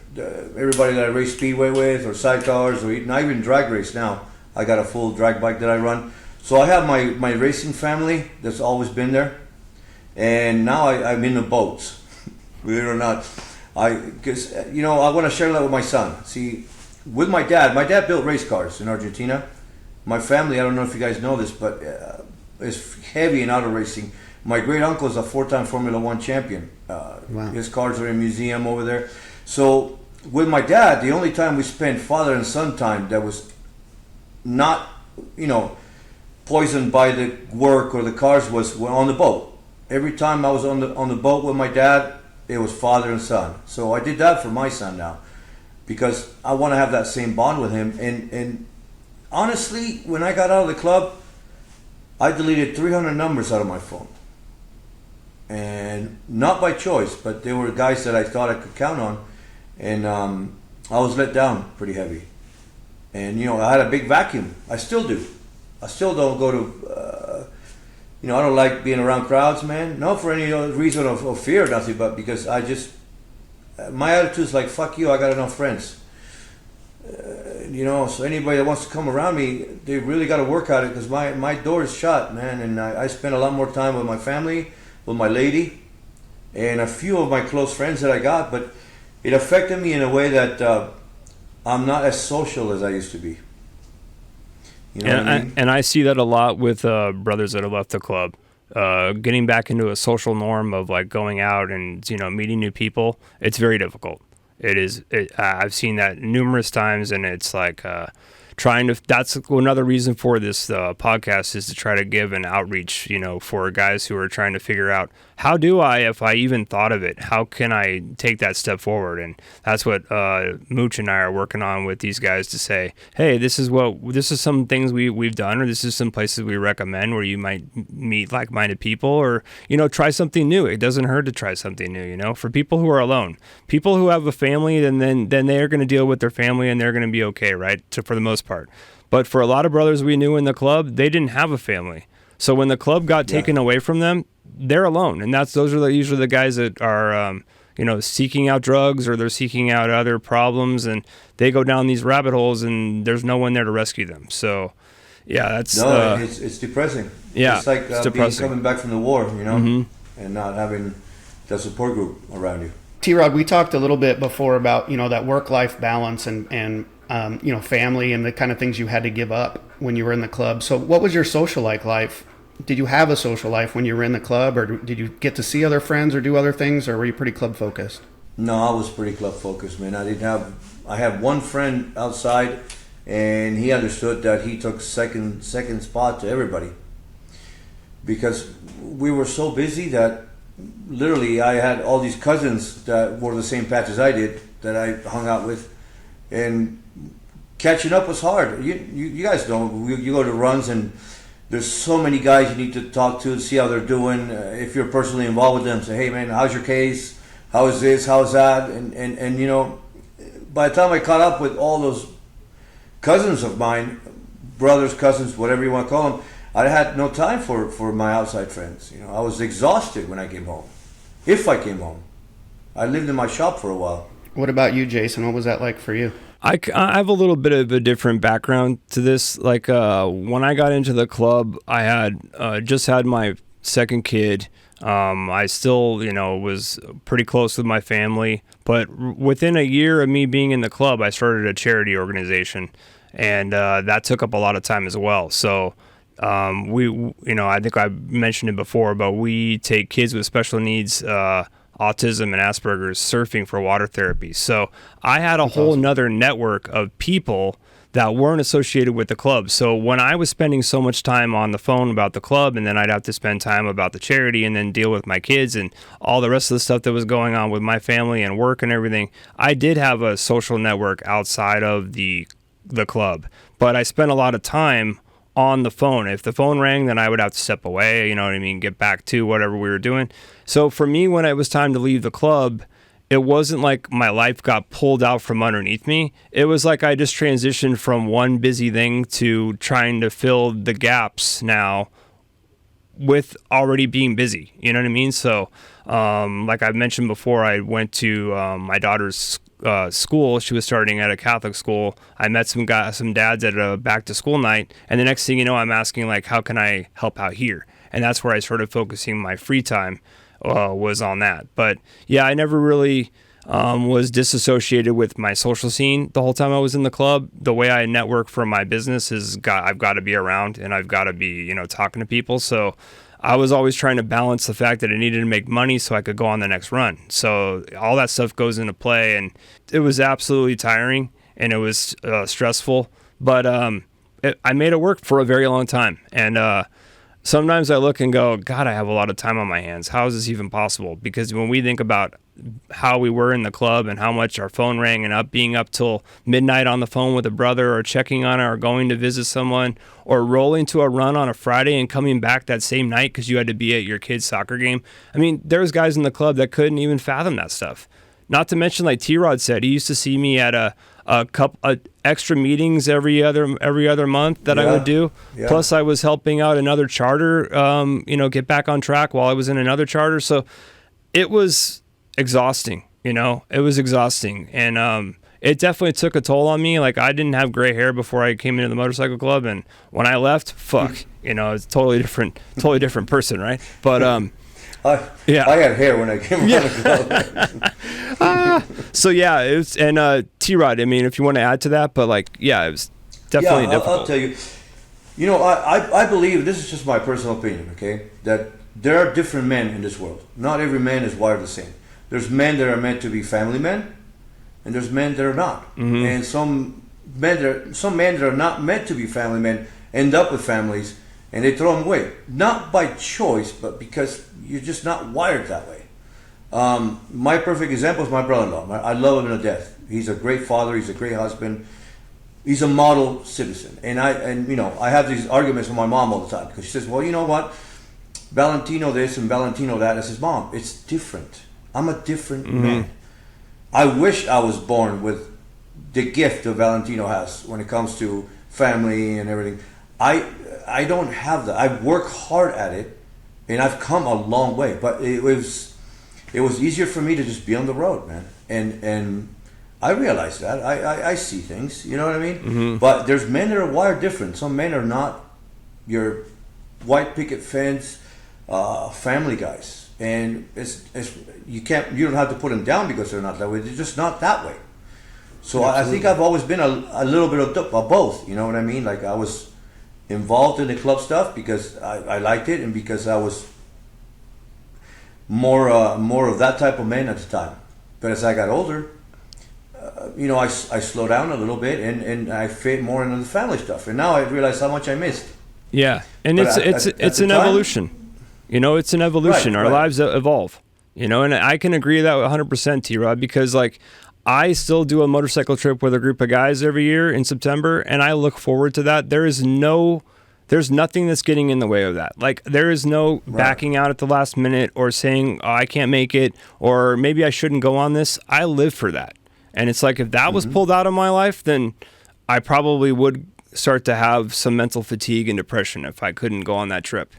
Everybody that I race speedway with, or sidecars, or even drag race now. I got a full drag bike that I run. So I have my racing family that's always been there. And now I'm in the boats, believe it or not. Because I want to share that with my son. See, with my dad built race cars in Argentina. My family, I don't know if you guys know this, but is heavy in auto racing. My great uncle is a 4-time Formula One champion. Wow. His cars are in a museum over there. So with my dad, the only time we spent father and son time that was not, poisoned by the work or the cars was on the boat. Every time I was on the boat with my dad, it was father and son. So I did that for my son now, because I want to have that same bond with him. And honestly, when I got out of the club, I deleted 300 numbers out of my phone. And not by choice, but they were guys that I thought I could count on. And I was let down pretty heavy. And, I had a big vacuum. I still do. I still don't go to, I don't like being around crowds, man. Not for any other reason of fear or nothing, but because my attitude is like, fuck you, I got enough friends. So anybody that wants to come around me, they really got to work at it, because my door is shut, man. And I spend a lot more time with my family, with my lady, and a few of my close friends that I got, but it affected me in a way that I'm not as social as I used to be. You know what I mean? And I see that a lot with brothers that have left the club. Getting back into a social norm of like going out and meeting new people, it's very difficult. I've seen that numerous times, and it's like that's another reason for this podcast, is to try to give an outreach, for guys who are trying to figure out, how do I, if I even thought of it, how can I take that step forward? And that's what Mooch and I are working on with these guys, to say, hey, this is some things we've done, or this is some places we recommend where you might meet like-minded people, or, try something new. It doesn't hurt to try something new, for people who are alone. People who have a family, then they are going to deal with their family, and they're going to be okay, right? For the most part. But for a lot of brothers we knew in the club, they didn't have a family. So when the club got taken away from them, they're alone. And those are usually the guys that are, seeking out drugs, or they're seeking out other problems, and they go down these rabbit holes, and there's no one there to rescue them. So, yeah, that's... it's depressing. Yeah, it's like coming back from the war, Mm-hmm. and not having the support group around you. T-Rod, we talked a little bit before about, that work-life balance and family and the kind of things you had to give up when you were in the club. So what was your social life? Did you have a social life when you were in the club, or did you get to see other friends or do other things, or were you pretty club focused? No, I was pretty club focused, man. I had one friend outside, and he understood that he took second spot to everybody, because we were so busy that literally I had all these cousins that wore the same patch as I did, that I hung out with, and catching up was hard. You guys know, you go to runs, and there's so many guys you need to talk to, see how they're doing. If you're personally involved with them, say, hey man, how's your case? How is this? How's that? And by the time I caught up with all those cousins of mine, brothers, cousins, whatever you want to call them, I had no time for my outside friends. I was exhausted when I came home. If I came home. I lived in my shop for a while. What about you, Jason? What was that like for you? I have a little bit of a different background to this. Like when I got into the club, I had just had my second kid. I still, was pretty close with my family, but within a year of me being in the club, I started a charity organization, and that took up a lot of time as well. So I think I mentioned it before, but we take kids with special needs, autism and Asperger's, surfing for water therapy. So I had a whole nother network of people that weren't associated with the club. So when I was spending so much time on the phone about the club, and then I'd have to spend time about the charity and then deal with my kids and all the rest of the stuff that was going on with my family and work and everything, I did have a social network outside of the club. But I spent a lot of time on the phone. If the phone rang, then I would have to step away, get back to whatever we were doing. So for me, when it was time to leave the club, it wasn't like my life got pulled out from underneath me. It was like I just transitioned from one busy thing to trying to fill the gaps now with already being busy. You know what I mean? So, like I mentioned before, I went to my daughter's school. She was starting at a Catholic school. I met some dads at a back to school night, and the next thing you know, I'm asking like, how can I help out here? And that's where I started focusing my free time was on that. But yeah, I never really was disassociated with my social scene the whole time I was in the club. The way I network for my business is I've got to be around, and I've got to be talking to people. So I was always trying to balance the fact that I needed to make money so I could go on the next run. So all that stuff goes into play, and it was absolutely tiring, and it was stressful. But I made it work for a very long time. And sometimes I look and go, God, I have a lot of time on my hands. How is this even possible? Because when we think about how we were in the club and how much our phone rang and being up till midnight on the phone with a brother, or checking on it, or going to visit someone, or rolling to a run on a Friday and coming back that same night because you had to be at your kid's soccer game. I mean, there was guys in the club that couldn't even fathom that stuff. Not to mention, like T-Rod said, he used to see me at a couple extra meetings every other month that I would do. Yeah. Plus, I was helping out another charter, get back on track while I was in another charter. So it was exhausting. It was exhausting, and it definitely took a toll on me. Like, I didn't have gray hair before I came into the motorcycle club, and when I left, it's totally different person, right? But I had hair when I came around the club. So yeah, it was, and T-Rod, I mean, if you want to add to that, but it was definitely difficult. I'll tell you, I believe, this is just my personal opinion, okay, that there are different men in this world. Not every man is wired the same. There's men that are meant to be family men, and there's men that are not. Mm-hmm. And some men that are not meant to be family men end up with families, and they throw them away. Not by choice, but because you're just not wired that way. My perfect example is my brother-in-law. I love him to death. He's a great father. He's a great husband. He's a model citizen. And I have these arguments with my mom all the time, because she says, well, you know what? Valentino this and Valentino that. I says, Mom, it's different. I'm a different man. I wish I was born with the gift that Valentino has when it comes to family and everything. I don't have that. I work hard at it, and I've come a long way. But it was easier for me to just be on the road, man. And I realize that. I see things, you know what I mean? Mm-hmm. But there's men that are wired different. Some men are not your white picket fence family guys. And you don't have to put them down because they're not that way. They're just not that way. So I think I've always been a little bit of both. You know what I mean? Like, I was involved in the club stuff because I liked it, and because I was more of that type of man at the time. But as I got older, I slowed down a little bit, and I fit more into the family stuff. And now I realize how much I missed. Yeah, and it's an evolution. It's an evolution. Our lives evolve. And I can agree with that 100%, T-Rod, because I still do a motorcycle trip with a group of guys every year in September, and I look forward to that. There's nothing that's getting in the way of that. Like, there is no backing out at the last minute or saying, oh, I can't make it, or maybe I shouldn't go on this. I live for that. And it's like, if that was pulled out of my life, then I probably would start to have some mental fatigue and depression if I couldn't go on that trip.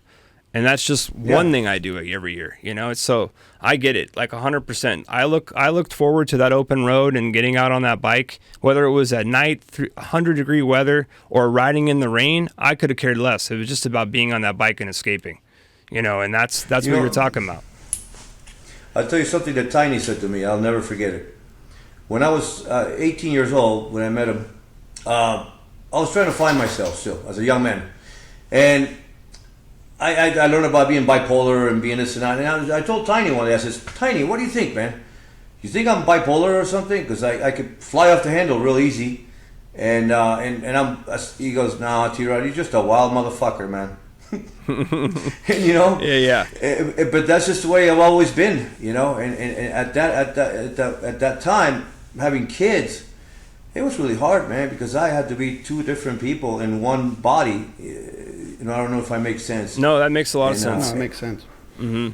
And that's just one thing I do every year. It's so, I get it, 100%. I looked forward to that open road and getting out on that bike, whether it was at night, 100-degree weather, or riding in the rain. I could have cared less. It was just about being on that bike and escaping. and that's what you're talking about. I'll tell you something that Tiny said to me. I'll never forget it. When I was 18 years old, when I met him, I was trying to find myself still as a young man. And I learned about being bipolar and being this and that. And I told Tiny one day, I says, Tiny, what do you think, man? You think I'm bipolar or something? Because I could fly off the handle real easy. And he goes, nah, T-Rod, you're just a wild motherfucker, man. Yeah. But that's just the way I've always been, and at that time, having kids, it was really hard, man, because I had to be two different people in one body. I don't know if I make sense. No, that makes a lot of sense. No, it makes sense. Mm-hmm.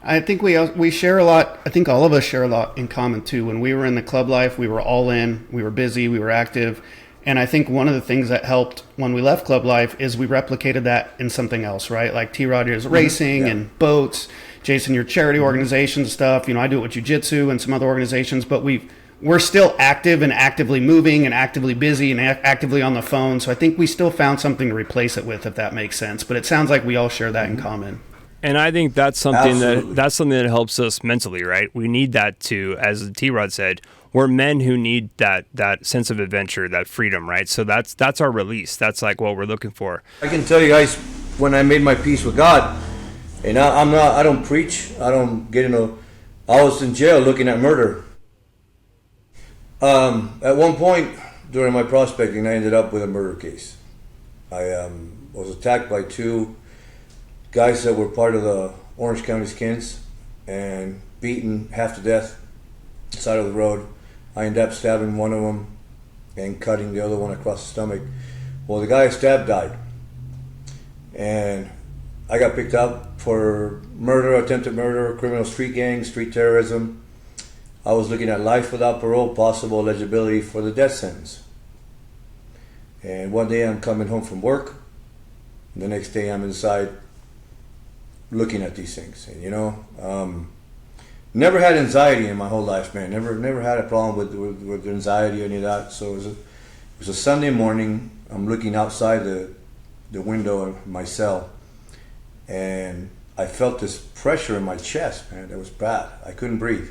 I think we share a lot. I think all of us share a lot in common too. When we were in the club life, we were all in, we were busy, we were active. And I think one of the things that helped when we left club life is we replicated that in something else, right? Like T-Rod is racing and boats. Jason, your charity organization stuff. I do it with jiu-jitsu and some other organizations, but we're still active and actively moving and actively busy and actively on the phone. So I think we still found something to replace it with, if that makes sense. But it sounds like we all share that in common. And I think that's something that helps us mentally, right? We need that too, as T-Rod said. We're men who need that sense of adventure, that freedom, right? So that's our release. That's like what we're looking for. I can tell you guys, when I made my peace with God, and I don't preach, I don't get into. I was in jail looking at murder. At one point during my prospecting, I ended up with a murder case. I was attacked by two guys that were part of the Orange County Skins and beaten half to death side of the road. I ended up stabbing one of them and cutting the other one across the stomach. Well, the guy I stabbed died. And I got picked up for murder, attempted murder, criminal street gang, street terrorism. I was looking at life without parole, possible eligibility for the death sentence. And one day I'm coming home from work. And the next day I'm inside looking at these things. And, never had anxiety in my whole life, man. Never had a problem with anxiety or any of that. So it was a Sunday morning. I'm looking outside the window of my cell, and I felt this pressure in my chest, man. That was bad. I couldn't breathe,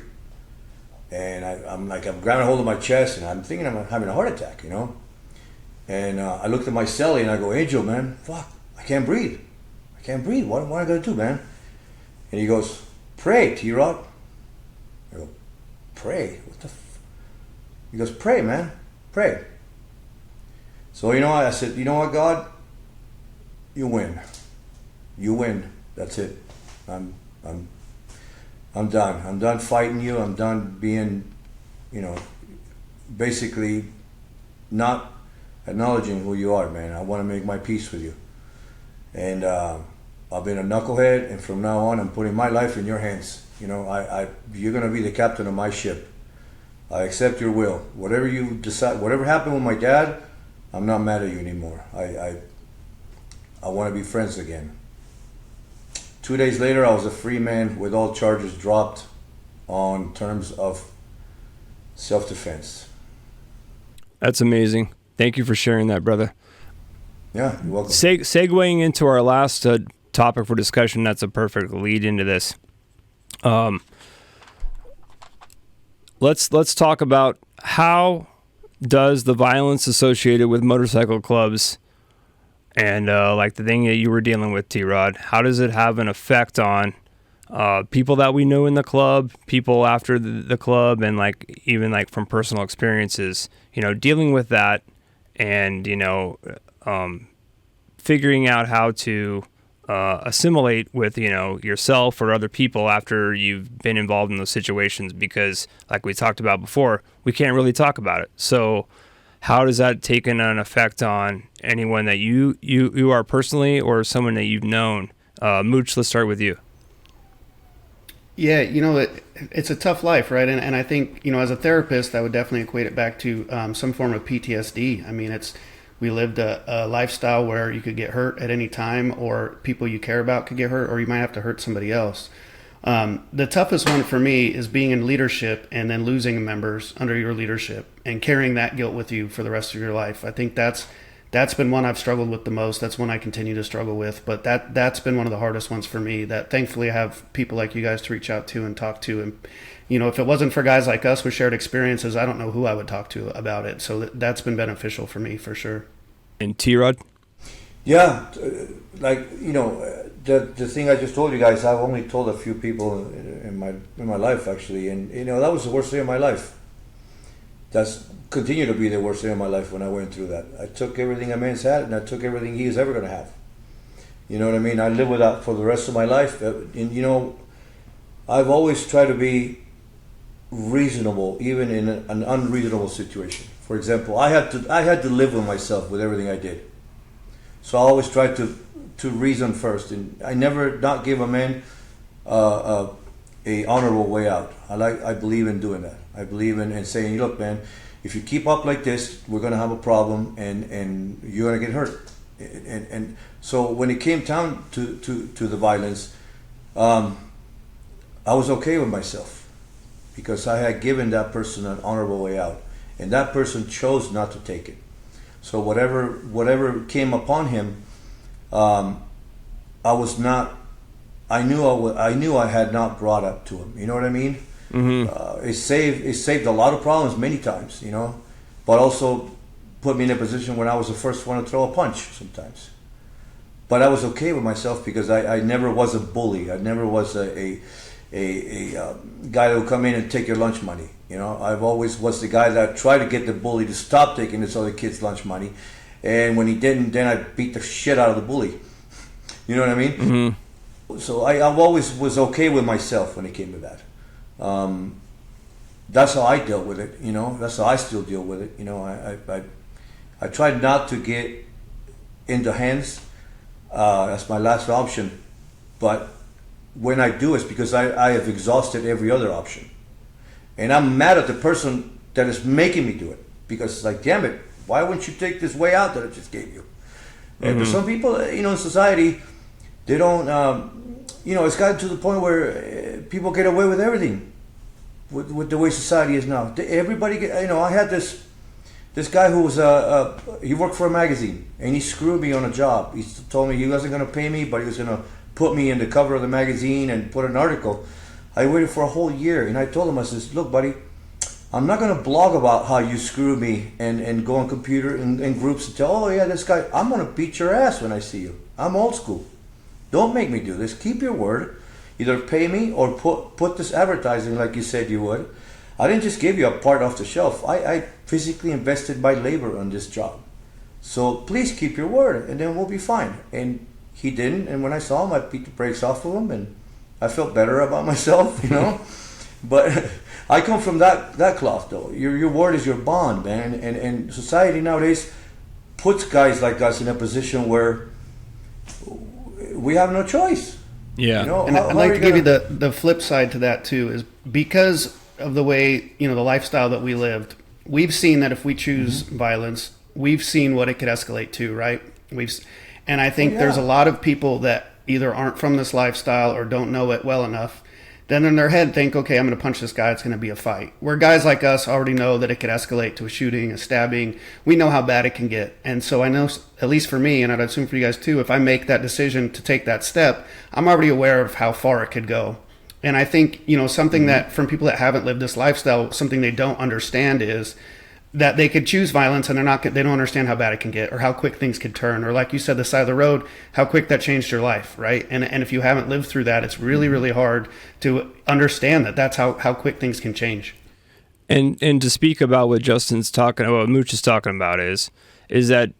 and I'm grabbing hold of my chest, and I'm thinking I'm having a heart attack, And I looked at my cellie and I go, Angel, man, fuck, I can't breathe. What am I gonna do, man? And he goes, pray, T-Rod. I go, pray? What the He goes, pray, man, pray. So I said, you know what, God? You win. That's it. I'm done. I'm done fighting you. I'm done being, basically not acknowledging who you are, man. I want to make my peace with you. And I've been a knucklehead, and from now on, I'm putting my life in your hands. You're going to be the captain of my ship. I accept your will. Whatever you decide, whatever happened with my dad, I'm not mad at you anymore. I want to be friends again. 2 days later, I was a free man with all charges dropped on terms of self-defense. That's amazing. Thank you for sharing that, brother. Yeah, you're welcome. Segueing into our last topic for discussion, that's a perfect lead into this. Let's talk about how does the violence associated with motorcycle clubs and like the thing that you were dealing with, T-Rod, how does it have an effect on people that we know in the club, people after the club, and even from personal experiences, dealing with that and, figuring out how to assimilate with, yourself or other people after you've been involved in those situations, because like we talked about before, we can't really talk about it. So how does that take an effect on anyone that you are personally or someone that you've known? Mooch, let's start with you. Yeah, it's a tough life, right? And I think, as a therapist, I would definitely equate it back to some form of PTSD. I mean, we lived a lifestyle where you could get hurt at any time, or people you care about could get hurt, or you might have to hurt somebody else. The toughest one for me is being in leadership and then losing members under your leadership and carrying that guilt with you for the rest of your life. I think that's that's been one I've struggled with the most. That's one I continue to struggle with. But that's been one of the hardest ones for me. That thankfully I have people like you guys to reach out to and talk to. And if it wasn't for guys like us with shared experiences, I don't know who I would talk to about it. So that's been beneficial for me for sure. And T-Rod? Yeah, the thing I just told you guys, I've only told a few people in my life actually, and that was the worst day of my life. That's continued to be the worst day of my life when I went through that. I took everything a man's had, and I took everything he was ever going to have. You know what I mean? I live with that for the rest of my life. And I've always tried to be reasonable, even in an unreasonable situation. For example, I had to live with myself with everything I did. So I always tried to reason first, and I never not give a man a honorable way out. I believe in doing that. I believe in saying, look, man, if you keep up like this, we're gonna have a problem, and you're gonna get hurt. And so when it came down to the violence, I was okay with myself because I had given that person an honorable way out, and that person chose not to take it. So whatever came upon him, I knew I had not brought up to him. You know what I mean? Mm-hmm. It saved a lot of problems many times, but also put me in a position when I was the first one to throw a punch sometimes. But I was okay with myself because I never was a bully. I never was a guy that would come in and take your lunch money. I've always was the guy that tried to get the bully to stop taking this other kid's lunch money, and when he didn't, then I beat the shit out of the bully. You know what I mean? Mm-hmm. So I've always was okay with myself when it came to that. That's how I dealt with it. That's how I still deal with it. I tried not to get into hands. That's my last option. But when I do, it's because I have exhausted every other option. And I'm mad at the person that is making me do it. Because it's like, damn it, why wouldn't you take this way out that I just gave you? Mm-hmm. And for some people, in society, they don't, it's gotten to the point where people get away with everything. With the way society is now. Everybody, I had this guy who was, he worked for a magazine, and he screwed me on a job. He told me he wasn't going to pay me, but he was going to put me in the cover of the magazine and put an article. I waited for a whole year, and I told him, I says, look, buddy, I'm not going to blog about how you screwed me and go on computer and groups and tell, oh yeah, this guy, I'm going to beat your ass when I see you. I'm old school. Don't make me do this. Keep your word. Either pay me or put this advertising like you said you would. I didn't just give you a part off the shelf. I physically invested my labor on this job. So please keep your word, and then we'll be fine. And he didn't, and when I saw him, I beat the brakes off of him, and I felt better about myself, But I come from that cloth, though. Your word is your bond, man. And society nowadays puts guys like us in a position where we have no choice. Yeah. And I'd like to give you the flip side to that, too, is because of the way, the lifestyle that we lived, we've seen that if we choose violence, we've seen what it could escalate to, right? And I think there's a lot of people that either aren't from this lifestyle or don't know it well enough, then in their head think, okay, I'm going to punch this guy, it's going to be a fight. Where guys like us already know that it could escalate to a shooting, a stabbing. We know how bad it can get. And so I know, at least for me, and I'd assume for you guys too, if I make that decision to take that step, I'm already aware of how far it could go. And I think, something that from people that haven't lived this lifestyle, something they don't understand is that they could choose violence and they don't understand how bad it can get or how quick things could turn, or like you said, the side of the road, how quick that changed your life, right? And if you haven't lived through that, it's really, really hard to understand that that's how quick things can change. And to speak about what Justin's talking about, what Mooch is talking about is that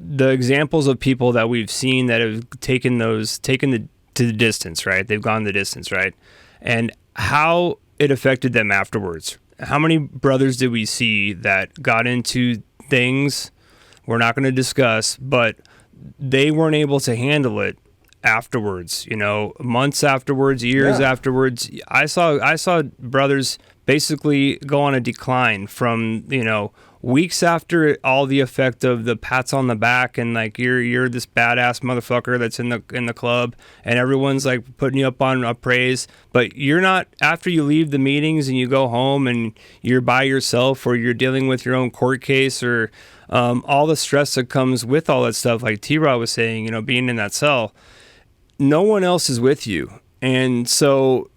the examples of people that we've seen that have taken to the distance, right? They've gone the distance, right? And how it affected them afterwards. How many brothers did we see that got into things we're not going to discuss, but they weren't able to handle it afterwards, months afterwards, years afterwards. I saw brothers basically go on a decline from, weeks after all the effect of the pats on the back and like you're this badass motherfucker that's in the club and everyone's like putting you up on praise, but you're not, after you leave the meetings and you go home and you're by yourself or you're dealing with your own court case or all the stress that comes with all that stuff, like T-Rod was saying, being in that cell, no one else is with you. And so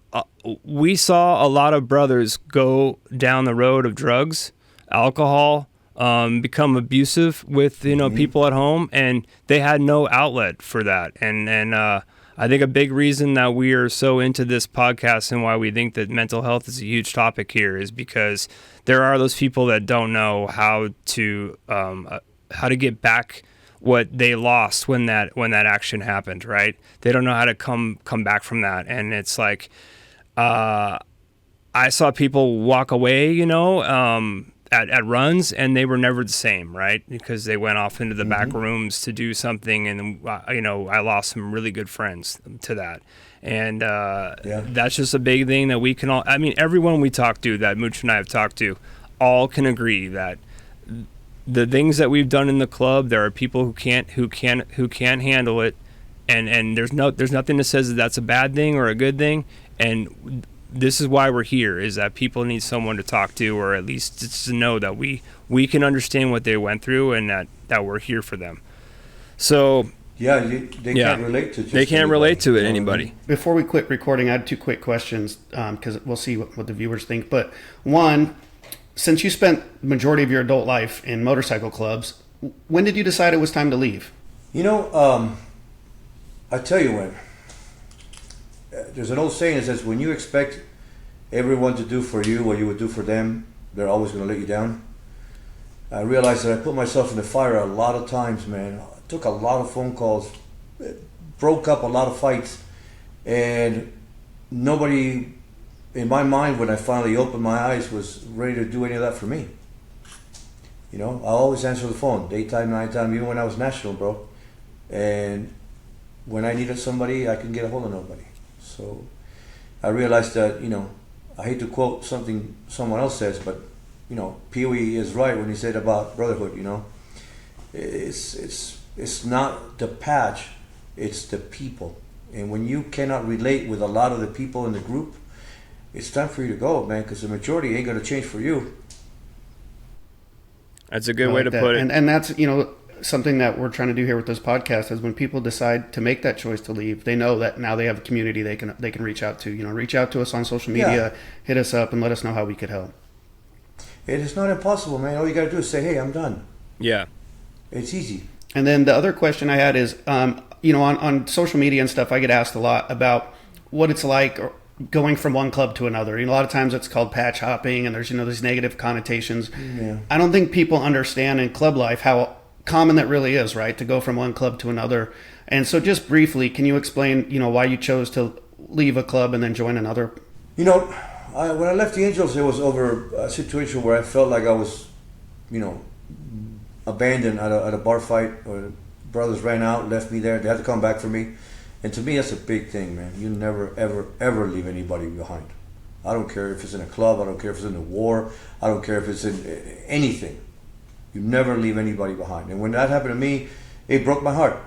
we saw a lot of brothers go down the road of drugs, alcohol, become abusive with, people at home, and they had no outlet for that. And I think a big reason that we are so into this podcast and why we think that mental health is a huge topic here is because there are those people that don't know how to get back what they lost when that action happened, right? They don't know how to come back from that. And it's like, I saw people walk away, at runs, and they were never the same, right? Because they went off into the back rooms to do something, and I lost some really good friends to that. And that's just a big thing that we can all, everyone we talk to, that Mooch and I have talked to, all can agree that the things that we've done in the club, there are people who can't handle it, and there's nothing that says that that's a bad thing or a good thing. And this is why we're here, is that people need someone to talk to, or at least just to know that we can understand what they went through, and that we're here for them. So they can't relate to anybody. Before we quit recording, I had 2 quick questions, because we'll see what the viewers think. But one, since you spent the majority of your adult life in motorcycle clubs, when did you decide it was time to leave? I tell you when. There's an old saying that says, when you expect everyone to do for you what you would do for them, they're always going to let you down. I realized that I put myself in the fire a lot of times, man. I took a lot of phone calls, broke up a lot of fights, and nobody in my mind, when I finally opened my eyes, was ready to do any of that for me. I always answer the phone, daytime, nighttime, even when I was national, bro. And when I needed somebody, I couldn't get a hold of nobody. So I realized that, I hate to quote something someone else says, but, Pee-wee is right when he said about Brotherhood, It's not the patch, it's the people. And when you cannot relate with a lot of the people in the group, it's time for you to go, man, because the majority ain't going to change for you. That's a good way to put it. And that's, something that we're trying to do here with this podcast is when people decide to make that choice to leave, they know that now they have a community they can reach out to. Reach out to us on social media, hit us up, and let us know how we could help. It is not impossible, man. All you got to do is say, hey, I'm done. Yeah. It's easy. And then the other question I had is, on social media and stuff, I get asked a lot about what it's like going from one club to another. A lot of times it's called patch hopping, and there's, these negative connotations. Yeah. I don't think people understand in club life how common that really is, right, to go from one club to another. And so just briefly, can you explain, why you chose to leave a club and then join another? When I left the Angels, it was over a situation where I felt like I was, abandoned at a bar fight, or brothers ran out, left me there. They had to come back for me. And to me, that's a big thing, man. You never, ever, ever leave anybody behind. I don't care if it's in a club. I don't care if it's in a war. I don't care if it's in anything. You never leave anybody behind. And when that happened to me, it broke my heart.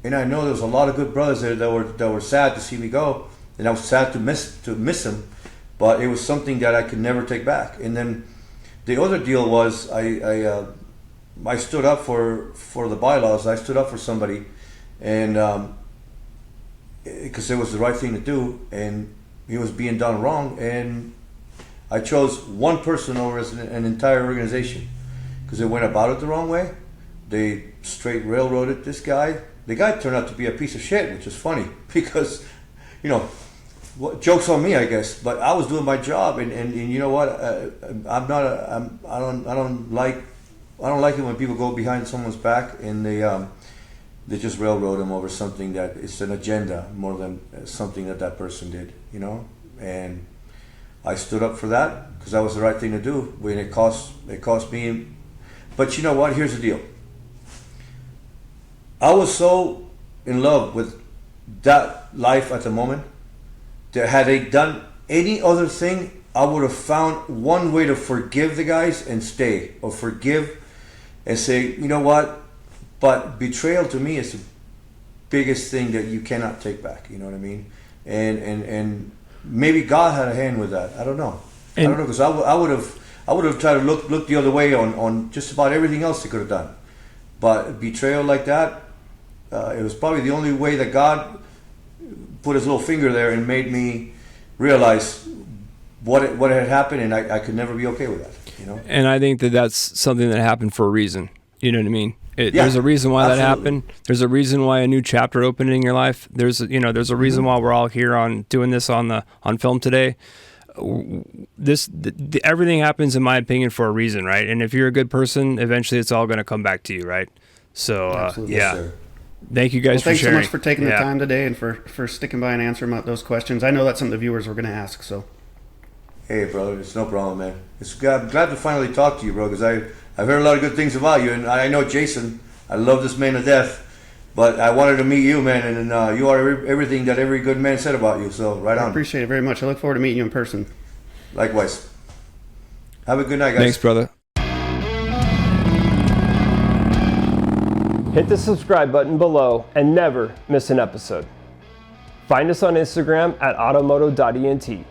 And I know there was a lot of good brothers there that were sad to see me go, and I was sad to miss them. But it was something that I could never take back. And then the other deal was I stood up for the bylaws. I stood up for somebody, and because it was the right thing to do, and it was being done wrong. And I chose one person over an entire organization, because they went about it the wrong way. They straight railroaded this guy. The guy turned out to be a piece of shit, which is funny because, joke's on me, I guess. But I was doing my job, and you know what? I don't like it when people go behind someone's back and they just railroad them over something that is an agenda more than something that person did, And I stood up for that because that was the right thing to do. When it cost me. But you know what? Here's the deal. I was so in love with that life at the moment that had they done any other thing, I would have found one way to forgive the guys and stay, or forgive and say, you know what? But betrayal to me is the biggest thing that you cannot take back. You know what I mean? And maybe God had a hand with that. I don't know. Because I would I would have tried to look the other way on just about everything else they could have done. But betrayal like that, it was probably the only way that God put his little finger there and made me realize what had happened, and I could never be okay with that. You know. And I think that that's something that happened for a reason. You know what I mean? There's a reason why absolutely. that happened. There's a reason why a new chapter opened in your life. There's a reason why we're all here on doing this on film today. Everything happens, in my opinion, for a reason, right? And if you're a good person, eventually it's all going to come back to you, right? So, Absolutely. yeah. Yes, sir. Thank you guys for thanks sharing. so much for taking the time today and for sticking by and answering those questions. I know that's something the viewers were going to ask, so. Hey, brother, it's no problem, man. I'm glad to finally talk to you, bro, because I've heard a lot of good things about you, and I know Jason. I love this man to death, but I wanted to meet you, man, and you are everything that every good man said about you, so right on. I appreciate it very much. I look forward to meeting you in person. Likewise. Have a good night, guys. Thanks, brother. Hit the subscribe button below and never miss an episode. Find us on Instagram at automoto.ent,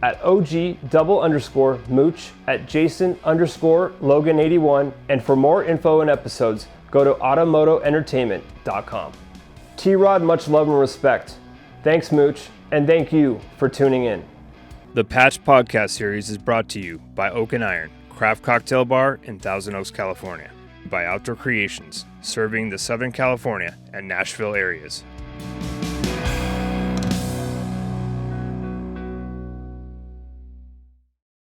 at OG_Mooch, at Jason_Logan81, and for more info and episodes, go to automotoentertainment.com. T-Rod, much love and respect. Thanks, Mooch, and thank you for tuning in. The Patch Podcast Series is brought to you by Oak and Iron, Craft Cocktail Bar in Thousand Oaks, California. By Outdoor Creations, serving the Southern California and Nashville areas.